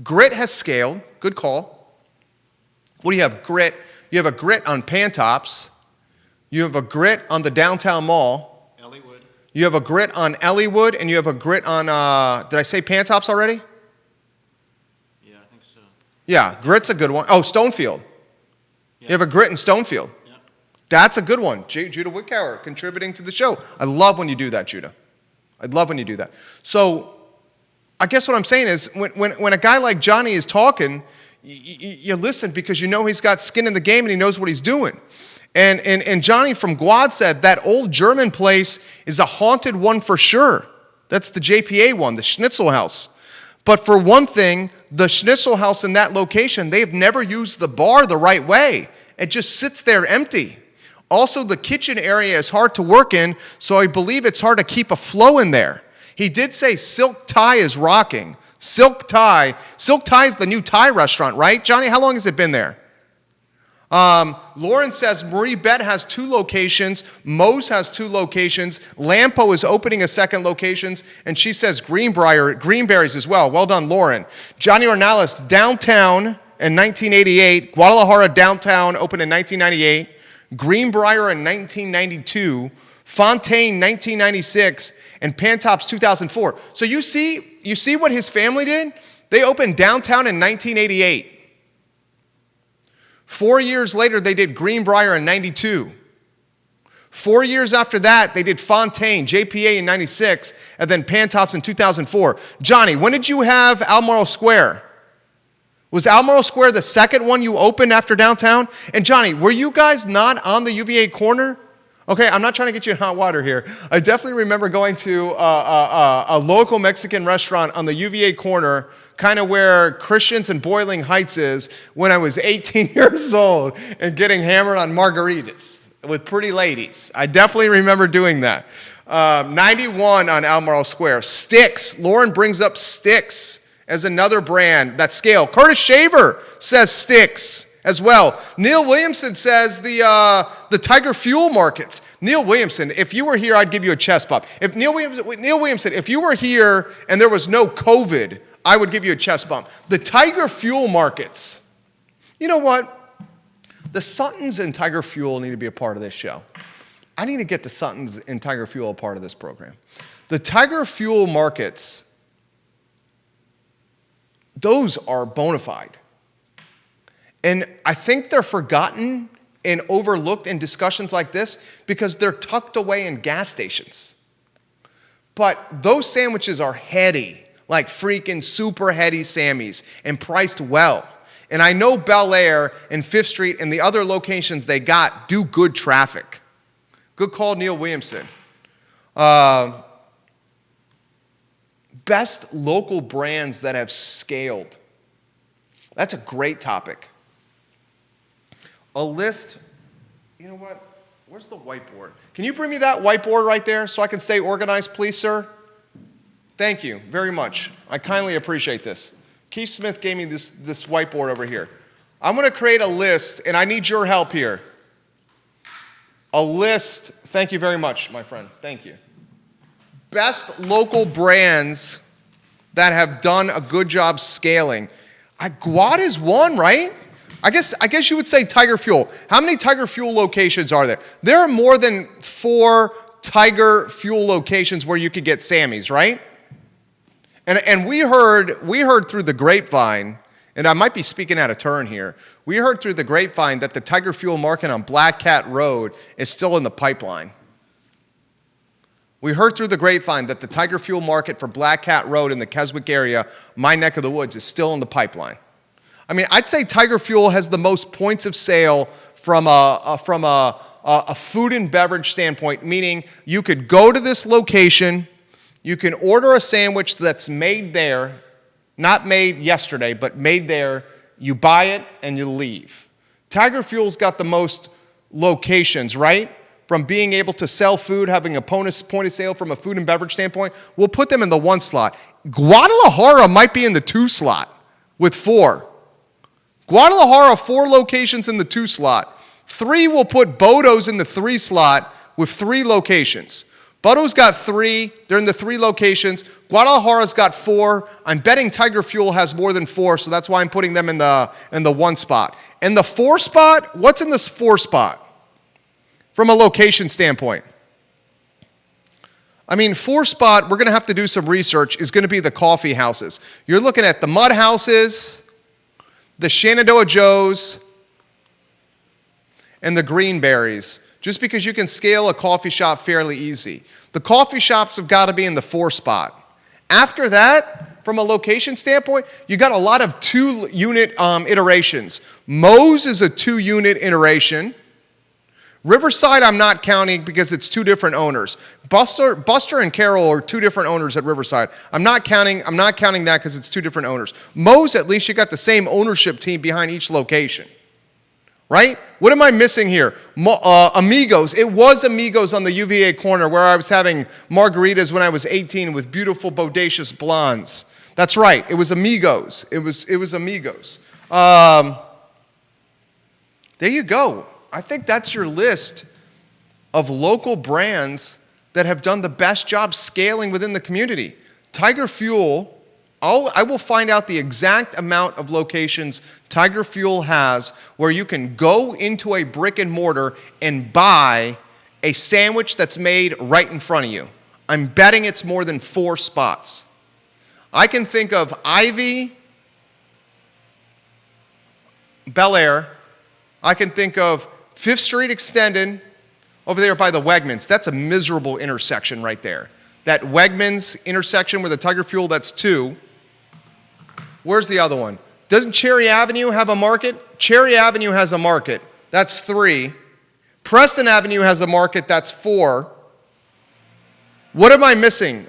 Grit has scaled. Good call. What do you have? Grit. You have a Grit on Pantops. You have a Grit on the downtown mall. Elliewood. You have a Grit on Elliewood, and you have a Grit on, did I say Pantops already? Yeah, I think so. Yeah, Grit's a good one. Oh, Stonefield. Yeah. You have a Grit in Stonefield. Yeah. That's a good one. Judah Whitcower contributing to the show. I love when you do that, Judah. I love when you do that. So I guess what I'm saying is when a guy like Johnny is talking, you listen because you know he's got skin in the game and he knows what he's doing. And Johnny from Guad said that old German place is a haunted one for sure. That's the JPA one, the Schnitzel House. But for one thing, the Schnitzel House in that location, they've never used the bar the right way. It just sits there empty. Also, the kitchen area is hard to work in, so I believe it's hard to keep a flow in there. He did say Silk Thai is rocking. Silk Thai. Silk Thai is the new Thai restaurant, right? Johnny, how long has it been there? Lauren says Marie Bet has 2 locations. Moe's has 2 locations. Lampo is opening a second location. And she says Greenberries as well. Well done, Lauren. Johnny Ornalis, downtown in 1988. Guadalajara downtown opened in 1998. Greenbrier in 1992. Fontaine, 1996, and Pantops, 2004. So you see what his family did? They opened downtown in 1988. 4 years later, they did Greenbrier in 92. 4 years after that, they did Fontaine, JPA in 96, and then Pantops in 2004. Johnny, when did you have Almaro Square? Was Almaro Square the second one you opened after downtown? And Johnny, were you guys not on the UVA corner? Okay, I'm not trying to get you in hot water here. I definitely remember going to a local Mexican restaurant on the UVA corner, kind of where Christians and Boiling Heights is, when I was 18 years old and getting hammered on margaritas with pretty ladies. I definitely remember doing that. 91 on Almaro Square. Sticks. Lauren brings up Sticks as another brand that scale. Curtis Shaver says Sticks as well. Neil Williamson says the Tiger Fuel markets. Neil Williamson, if you were here, I'd give you a chest bump. If Neil Williamson, if you were here and there was no COVID, I would give you a chest bump. The Tiger Fuel markets. You know what? The Suttons and Tiger Fuel need to be a part of this show. I need to get the Suttons and Tiger Fuel a part of this program. The Tiger Fuel markets, those are bona fide. And I think they're forgotten and overlooked in discussions like this because they're tucked away in gas stations. But those sandwiches are heady, like freaking super heady Sammys, and priced well. And I know Bel Air and 5th Street and the other locations they got do good traffic. Good call, Neil Williamson. Best local brands that have scaled. That's a great topic. A list, you know what? Where's the whiteboard? Can you bring me that whiteboard right there so I can stay organized, please, sir? Thank you very much. I kindly appreciate this. Keith Smith gave me this whiteboard over here. I'm going to create a list, and I need your help here. A list. Thank you very much, my friend. Thank you. Best local brands that have done a good job scaling. Guad is one, right? I guess you would say Tiger Fuel. How many Tiger Fuel locations are there? There are more than 4 Tiger Fuel locations where you could get Sammys, right? And we heard through the grapevine, and I might be speaking out of turn here, we heard through the grapevine that the Tiger Fuel market on Black Cat Road is still in the pipeline. We heard through the grapevine that the Tiger Fuel market for Black Cat Road in the Keswick area, my neck of the woods, is still in the pipeline. I mean, I'd say Tiger Fuel has the most points of sale from a food and beverage standpoint, meaning you could go to this location, you can order a sandwich that's made there, not made yesterday, but made there, you buy it, and you leave. Tiger Fuel's got the most locations, right? from being able to sell food, having a point of sale from a food and beverage standpoint, we'll put them in the 1 slot. Guadalajara might be in the 2 slot with 4. Guadalajara, 4 locations in the 2 slot. 3 will put Bodo's in the 3 slot with 3 locations. Bodo's got 3. They're in the 3 locations. Guadalajara's got 4. I'm betting Tiger Fuel has more than 4, so that's why I'm putting them in the 1 spot. And the 4 spot, what's in this 4 spot from a location standpoint? I mean, 4 spot, we're going to have to do some research, is going to be the coffee houses. You're looking at the Mud Houses, the Shenandoah Joes, and the Greenberries, just because you can scale a coffee shop fairly easy. The coffee shops have got to be in the 4 spot. After that, from a location standpoint, you got a lot of 2-unit iterations. Moe's is a 2-unit iteration. Riverside I'm not counting because it's 2 different owners. Buster and Carol are 2 different owners at Riverside. I'm not counting that because it's 2 different owners. Moe's, at least you got the same ownership team behind each location. Right? What am I missing here? Amigos. It was Amigos on the UVA corner where I was having margaritas when I was 18 with beautiful bodacious blondes. That's right. It was Amigos. It was Amigos. There you go. I think that's your list of local brands that have done the best job scaling within the community. Tiger Fuel, I will find out the exact amount of locations Tiger Fuel has where you can go into a brick and mortar and buy a sandwich that's made right in front of you. I'm betting it's more than 4 spots. I can think of Ivy, Bel Air. I can think of 5th Street Extended over there by the Wegmans. That's a miserable intersection right there. That Wegmans intersection with the Tiger Fuel, that's 2. Where's the other one? Doesn't Cherry Avenue have a market? Cherry Avenue has a market. That's 3. Preston Avenue has a market. That's 4. What am I missing?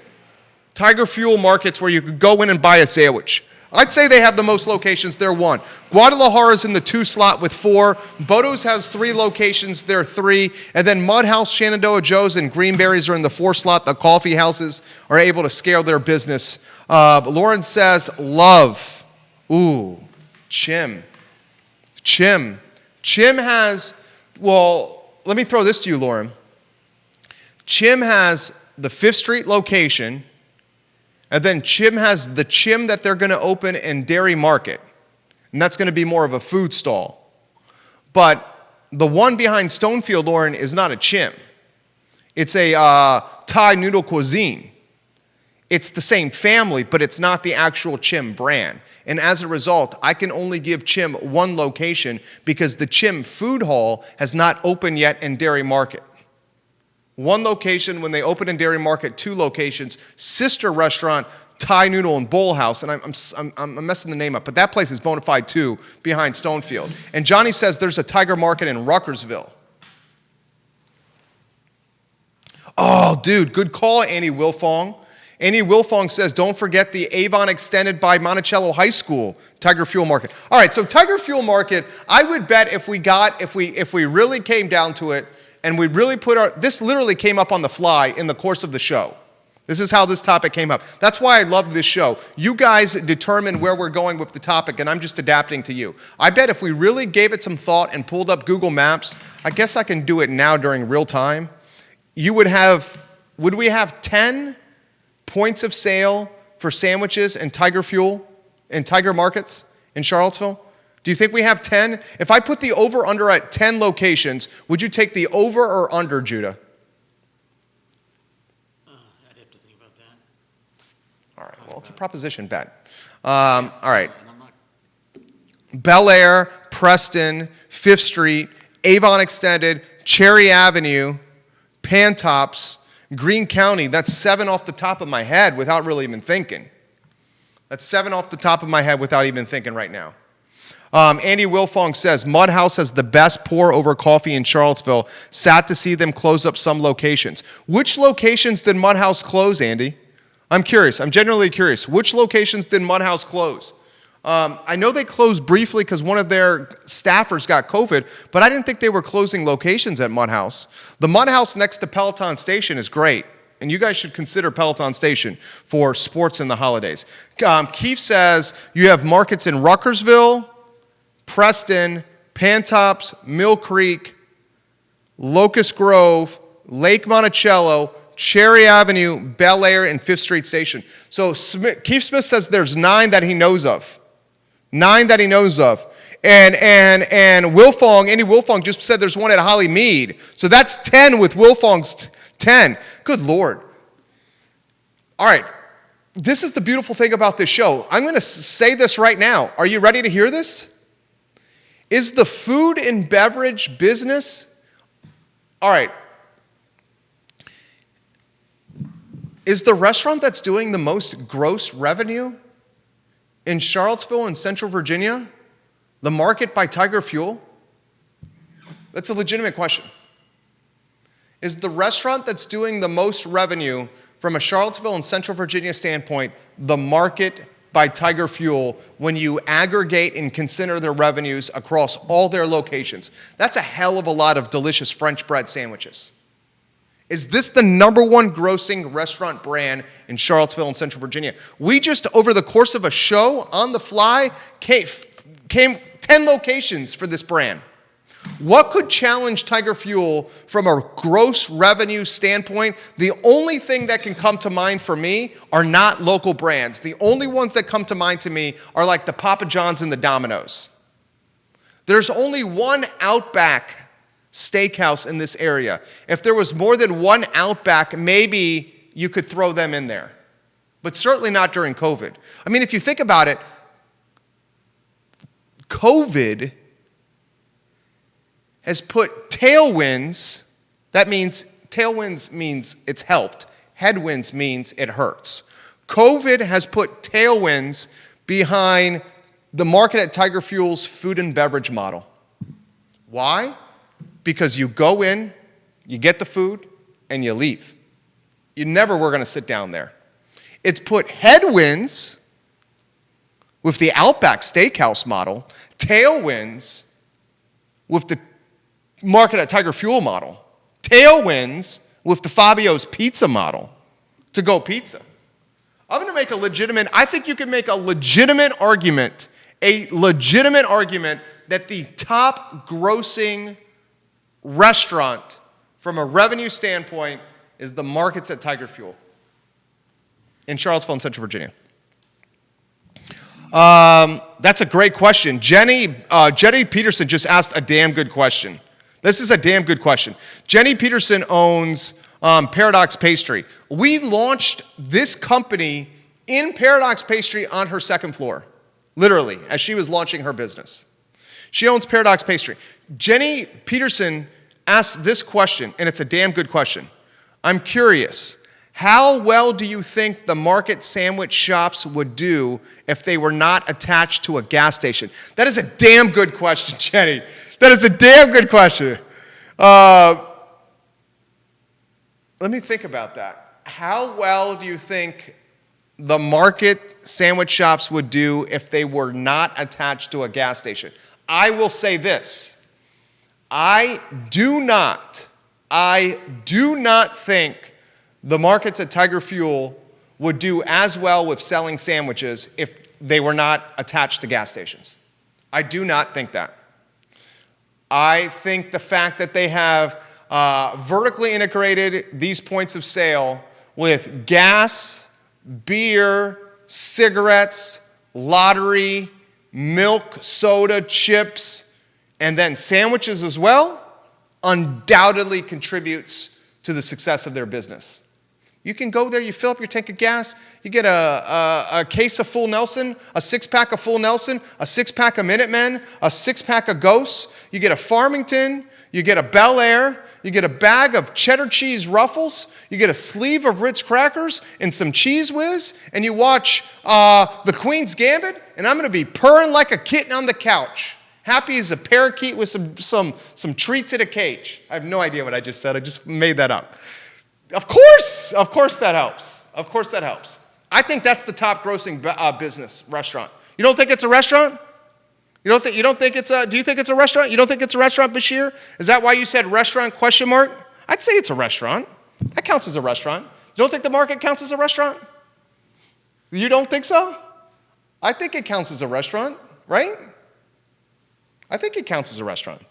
Tiger Fuel markets where you could go in and buy a sandwich. I'd say they have the most locations. They're 1. Guadalajara's in the 2 slot with 4. Bodo's has 3 locations. They're 3. And then Mud House, Shenandoah Joe's, and Greenberries are in the 4 slot. The coffee houses are able to scale their business. Lauren says, love. Ooh, Chim. Chim has, well, let me throw this to you, Lauren. Chim has the 5th Street location. And then Chim has the Chim that they're going to open in Dairy Market. And that's going to be more of a food stall. But the one behind Stonefield, Lauren, is not a Chim. It's a Thai noodle cuisine. It's the same family, but it's not the actual Chim brand. And as a result, I can only give Chim 1 location because the Chim food hall has not opened yet in Dairy Market. 1 location when they open in Dairy Market, 2 locations, sister restaurant, Thai Noodle and Bowl House, and I'm messing the name up, but that place is bona fide too, behind Stonefield. And Johnny says there's a Tiger Market in Ruckersville. Oh, dude, good call, Annie Wilfong. Annie Wilfong says, don't forget the Avon Extended by Monticello High School, Tiger Fuel Market. All right, so Tiger Fuel Market, I would bet if we really came down to it, and we really this literally came up on the fly in the course of the show. This is how this topic came up. That's why I love this show. You guys determine where we're going with the topic, and I'm just adapting to you. I bet if we really gave it some thought and pulled up Google Maps, I guess I can do it now during real time. Would we have 10 points of sale for sandwiches and Tiger Fuel in Tiger Markets in Charlottesville? Do you think we have 10? If I put the over-under at 10 locations, would you take the over or under, Judah? I'd have to think about that. All right, well, it's a proposition bet. All right. Bel Air, Preston, 5th Street, Avon Extended, Cherry Avenue, Pantops, Greene County. That's 7 off the top of my head without really even thinking. That's 7 off the top of my head without even thinking right now. Andy Wilfong says, Mud House has the best pour-over coffee in Charlottesville. Sad to see them close up some locations. Which locations did Mud House close, Andy? I'm curious. I'm genuinely curious. Which locations did Mud House close? I know they closed briefly because one of their staffers got COVID, but I didn't think they were closing locations at Mud House. The Mud House next to Peloton Station is great, and you guys should consider Peloton Station for sports in the holidays. Keith says you have markets in Ruckersville, Preston, Pantops, Mill Creek, Locust Grove, Lake Monticello, Cherry Avenue, Bel Air, and 5th Street Station. So Keith Smith says there's 9 that he knows of. 9 that he knows of. And Andy Wilfong just said there's one at Holly Mead. So that's 10 with Wilfong's 10. Good Lord. All right. This is the beautiful thing about this show. I'm going to say this right now. Are you ready to hear this? Is the food and beverage business, all right, is the restaurant that's doing the most gross revenue in Charlottesville and Central Virginia the market by Tiger Fuel? That's a legitimate question. Is the restaurant that's doing the most revenue from a Charlottesville and Central Virginia standpoint the market by Tiger Fuel when you aggregate and consider their revenues across all their locations? That's a hell of a lot of delicious French bread sandwiches. Is this the number 1 grossing restaurant brand in Charlottesville and Central Virginia? We just, over the course of a show, on the fly, came 10 locations for this brand. What could challenge Tiger Fuel from a gross revenue standpoint? The only thing that can come to mind for me are not local brands. The only ones that come to mind to me are like the Papa John's and the Domino's. There's only one Outback steakhouse in this area. If there was more than one Outback, maybe you could throw them in there. But certainly not during COVID. I mean, if you think about it, COVID has put tailwinds, tailwinds means it's helped. Headwinds means it hurts. COVID has put tailwinds behind the market at Tiger Fuel's food and beverage model. Why? Because you go in, you get the food, and you leave. You never were going to sit down there. It's put headwinds with the Outback Steakhouse model, tailwinds with the market at Tiger Fuel model, tailwinds with the Fabio's Pizza model, to go pizza. I'm going to make I think you can make a legitimate argument that the top grossing restaurant from a revenue standpoint is the markets at Tiger Fuel in Charlottesville and Central Virginia. That's a great question. Jenny Peterson just asked a damn good question. This is a damn good question. Jenny Peterson owns Paradox Pastry. We launched this company in Paradox Pastry on her second floor, literally, as she was launching her business. She owns Paradox Pastry. Jenny Peterson asked this question, and it's a damn good question. I'm curious, how well do you think the market sandwich shops would do if they were not attached to a gas station? That is a damn good question, Jenny. That is a damn good question. Let me think about that. How well do you think the market sandwich shops would do if they were not attached to a gas station? I will say this. I do not think the markets at Tiger Fuel would do as well with selling sandwiches if they were not attached to gas stations. I do not think that. I think the fact that they have vertically integrated these points of sale with gas, beer, cigarettes, lottery, milk, soda, chips, and then sandwiches as well, undoubtedly contributes to the success of their business. You can go there, you fill up your tank of gas, you get a case of Full Nelson, a 6-pack of Full Nelson, a 6-pack of Minutemen, a 6-pack of Ghosts, you get a Farmington, you get a Bel Air, you get a bag of cheddar cheese Ruffles, you get a sleeve of Ritz crackers and some Cheese Whiz, and you watch The Queen's Gambit, and I'm going to be purring like a kitten on the couch. Happy as a parakeet with some treats in a cage. I have no idea what I just said. I just made that up. Of course that helps. Of course that helps. I think that's the top grossing business restaurant. You don't think it's a restaurant? You don't think it's a, do you think it's a restaurant? You don't think it's a restaurant, Bashir? Is that why you said restaurant question mark? I'd say it's a restaurant. That counts as a restaurant. You don't think the market counts as a restaurant? You don't think so? I think it counts as a restaurant, right? I think it counts as a restaurant.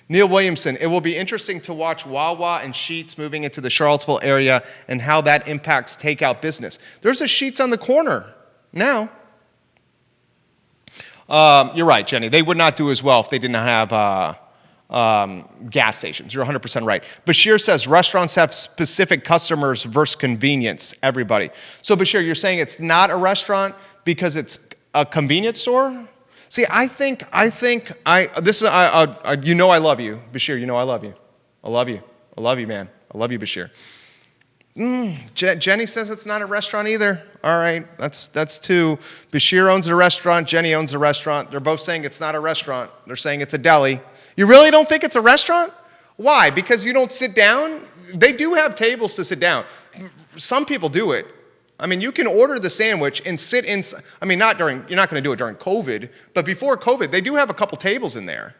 Neil Williamson, it will be interesting to watch Wawa and Sheetz moving into the Charlottesville area and how that impacts takeout business. There's a Sheetz on the corner now. You're right, Jenny. They would not do as well if they did not have gas stations. You're 100% right. Bashir says restaurants have specific customers versus convenience, everybody. So Bashir, you're saying it's not a restaurant because it's a convenience store? See, I think, you know I love you, Bashir, you know I love you. I love you, man. I love you, Bashir. Jenny says it's not a restaurant either. All right, that's two. Bashir owns a restaurant, Jenny owns a restaurant. They're both saying it's not a restaurant. They're saying it's a deli. You really don't think it's a restaurant? Why? Because you don't sit down? They do have tables to sit down. Some people do it. I mean, you can order the sandwich and sit in, I mean, you're not going to do it during COVID, but before COVID, they do have a couple tables in there.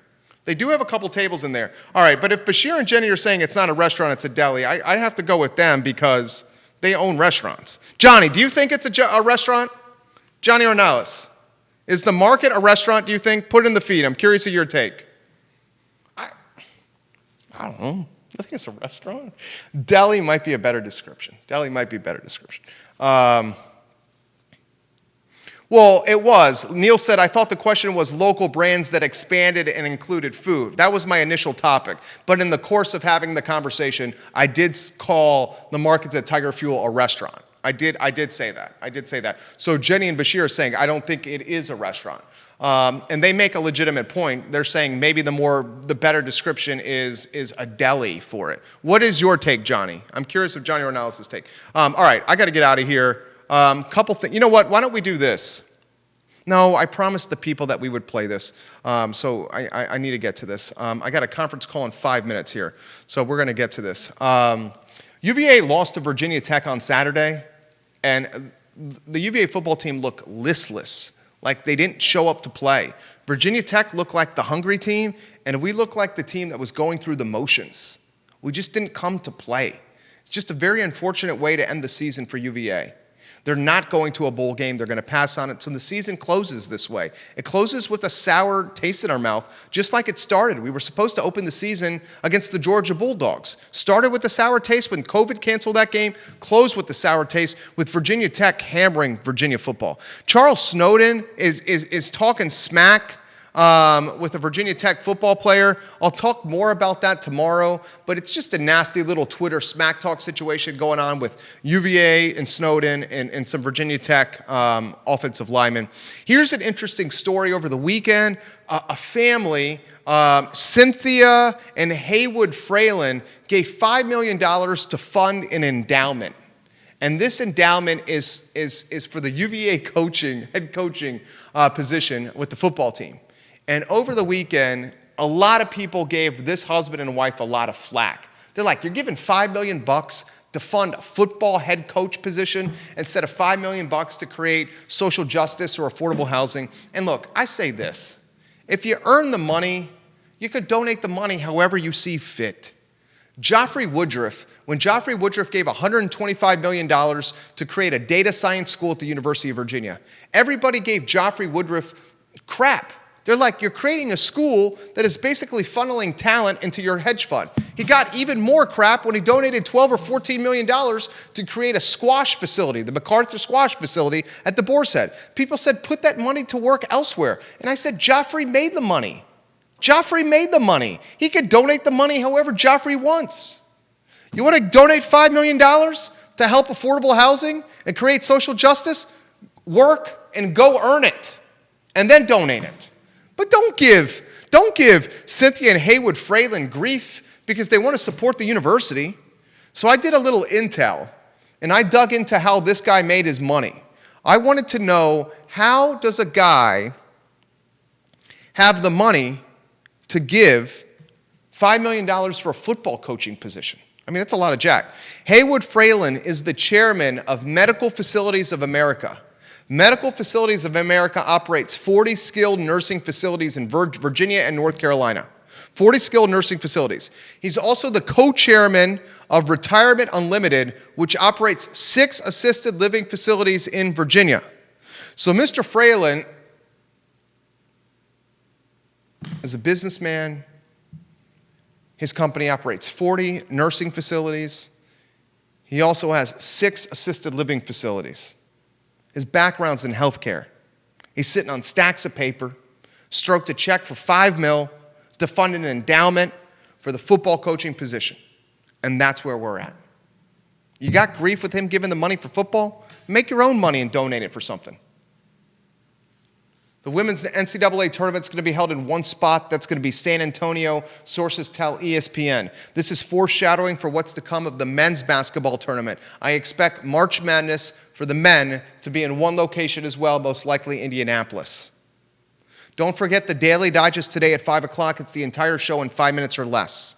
They do have a couple tables in there. All right, but if Bashir and Jenny are saying it's not a restaurant, it's a deli, I have to go with them because they own restaurants. Johnny, do you think it's a restaurant? Johnny Ornelas, is the market a restaurant, do you think? Put it in the feed. I'm curious of your take. I don't know. I think it's a restaurant. Deli might be a better description. Well, it was. Neil said, I thought the question was local brands that expanded and included food. That was my initial topic. But in the course of having the conversation, I did call the markets at Tiger Fuel a restaurant. I did say that. So Jenny and Bashir are saying, I don't think it is a restaurant. And they make a legitimate point. They're saying maybe the better description is a deli for it. What is your take, Johnny? I'm curious of Johnny Ornelas' take. All right, I got to get out of here. Couple things. You know what? Why don't we do this? No, I promised the people that we would play this, so I need to get to this. I got a conference call in 5 minutes here, so we're going to get to this. UVA lost to Virginia Tech on Saturday, and the UVA football team looked listless, like they didn't show up to play. Virginia Tech looked like the hungry team, and we looked like the team that was going through the motions. We just didn't come to play. It's just a very unfortunate way to end the season for UVA. They're not going to a bowl game. They're going to pass on it. So the season closes this way. It closes with a sour taste in our mouth, just like it started. We were supposed to open the season against the Georgia Bulldogs. Started with a sour taste when COVID canceled that game. Closed with the sour taste with Virginia Tech hammering Virginia football. Charles Snowden is talking smack with a Virginia Tech football player. I'll talk more about that tomorrow, but it's just a nasty little Twitter smack talk situation going on with UVA and Snowden and some Virginia Tech offensive linemen. Here's an interesting story over the weekend. A family, Cynthia and Heywood Fralin, gave $5 million to fund an endowment. And this endowment is for the UVA head coaching position with the football team. And over the weekend, a lot of people gave this husband and wife a lot of flack. They're like, you're giving $5 million to fund a football head coach position instead of $5 million to create social justice or affordable housing. And look, I say this. If you earn the money, you could donate the money however you see fit. Joffrey Woodruff, when Joffrey Woodruff gave $125 million to create a data science school at the University of Virginia, everybody gave Joffrey Woodruff crap. They're like, you're creating a school that is basically funneling talent into your hedge fund. He got even more crap when he donated $12 or $14 million to create a squash facility, the MacArthur squash facility at the Boar's Head. People said, put that money to work elsewhere. And I said, Joffrey made the money. Joffrey made the money. He could donate the money however Joffrey wants. You want to donate $5 million to help affordable housing and create social justice? Work and go earn it, and then donate it. But don't give Cynthia and Heywood Fralin grief because they want to support the university. So I did a little intel, and I dug into how this guy made his money. I wanted to know, how does a guy have the money to give $5 million for a football coaching position? I mean, that's a lot of jack. Heywood Fralin is the chairman of Medical Facilities of America. Medical Facilities of America operates 40 skilled nursing facilities in Virginia and North Carolina. 40 skilled nursing facilities. He's also the co-chairman of Retirement Unlimited, which operates 6 assisted living facilities in Virginia. So Mr. Fralin is a businessman. His company operates 40 nursing facilities. He also has 6 assisted living facilities. His background's in healthcare. He's sitting on stacks of paper, stroked a check for $5 million to fund an endowment for the football coaching position. And that's where we're at. You got grief with him giving the money for football? Make your own money and donate it for something. The women's NCAA tournament's going to be held in one spot. That's going to be San Antonio. Sources tell ESPN. This is foreshadowing for what's to come of the men's basketball tournament. I expect March Madness for the men to be in one location as well, most likely Indianapolis. Don't forget the Daily Digest today at 5 o'clock. It's the entire show in 5 minutes or less.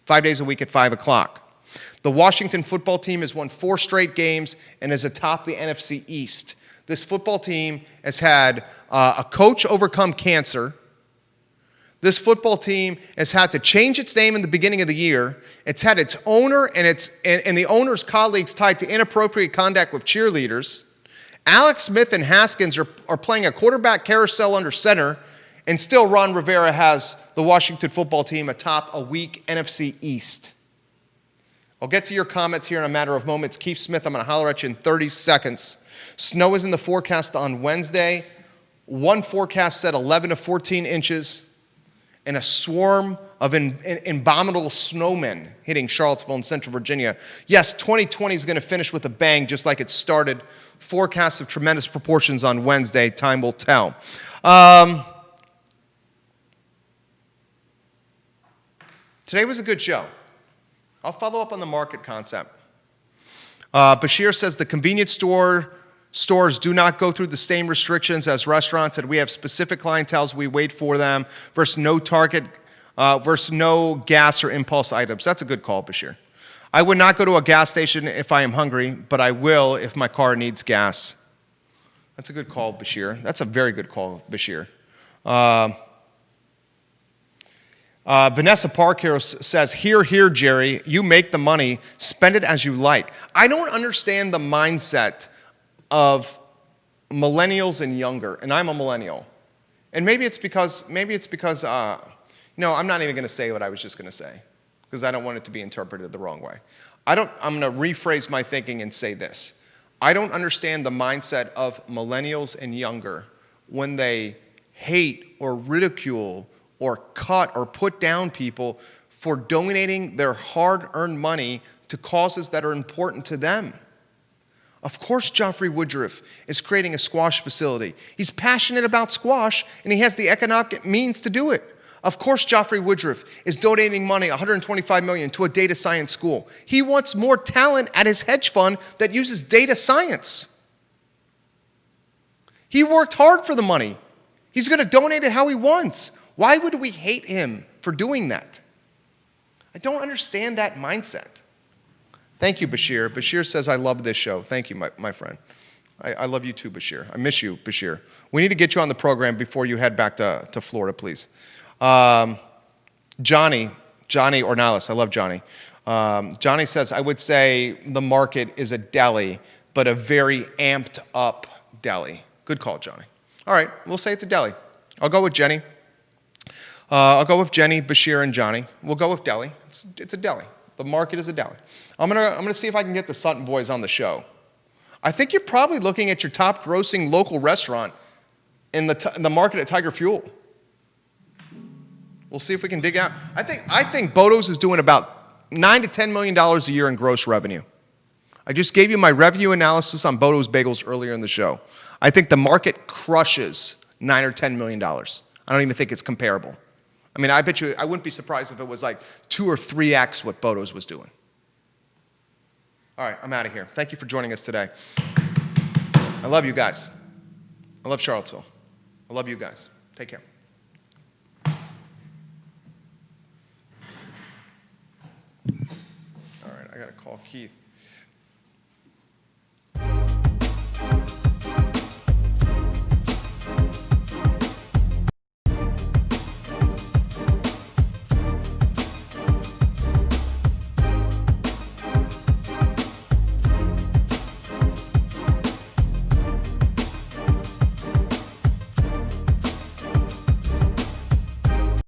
5 days a week at 5 o'clock. The Washington football team has won 4 straight games and is atop the NFC East. This football team has had a coach overcome cancer. This football team has had to change its name in the beginning of the year. It's had its owner and the owner's colleagues tied to inappropriate conduct with cheerleaders. Alex Smith and Haskins are playing a quarterback carousel under center, and still Ron Rivera has the Washington football team atop a weak NFC East. I'll get to your comments here in a matter of moments. Keith Smith, I'm going to holler at you in 30 seconds. Snow is in the forecast on Wednesday. One forecast said 11 to 14 inches, and a swarm of abominable snowmen hitting Charlottesville and Central Virginia. Yes, 2020 is going to finish with a bang, just like it started. Forecasts of tremendous proportions on Wednesday. Time will tell. Today was a good show. I'll follow up on the market concept. Bashir says the convenience stores do not go through the same restrictions as restaurants, and we have specific clienteles. We wait for them versus no target, versus no gas or impulse items. That's a good call, Bashir. I would not go to a gas station if I am hungry, but I will if my car needs gas. That's a good call, Bashir. That's a very good call, Bashir. Vanessa Parker says, here, Jerry, you make the money, spend it as you like. I don't understand the mindset of millennials and younger, and I'm a millennial. And maybe it's because I'm not even going to say what I was just going to say, because I don't want it to be interpreted the wrong way. I'm going to rephrase my thinking and say this. I don't understand the mindset of millennials and younger when they hate or ridicule or cut or put down people for donating their hard-earned money to causes that are important to them. Of course, Joffrey Woodruff is creating a squash facility. He's passionate about squash, and he has the economic means to do it. Of course, Joffrey Woodruff is donating money, $125 million, to a data science school. He wants more talent at his hedge fund that uses data science. He worked hard for the money. He's going to donate it how he wants. Why would we hate him for doing that? I don't understand that mindset. Thank you, Bashir. Bashir says, I love this show. Thank you, my friend. I love you too, Bashir. I miss you, Bashir. We need to get you on the program before you head back to Florida, please. Johnny Ornalis, I love Johnny. Johnny says, I would say the market is a deli, but a very amped up deli. Good call, Johnny. All right, we'll say it's a deli. I'll go with Jenny. I'll go with Jenny, Bashir, and Johnny. We'll go with deli. It's a deli. The market is a deli. I'm gonna see if I can get the Sutton boys on the show. I think you're probably looking at your top grossing local restaurant in the market at Tiger Fuel. We'll see if we can dig out. I think Bodo's is doing about $9 to $10 million a year in gross revenue. I just gave you my revenue analysis on Bodo's Bagels earlier in the show. I think the market crushes $9 or $10 million. I don't even think it's comparable. I mean, I bet you, I wouldn't be surprised if it was like 2 or 3x what Bodo's was doing. All right, I'm out of here. Thank you for joining us today. I love you guys. I love Charlottesville. I love you guys. Take care. All right, I got to call Keith.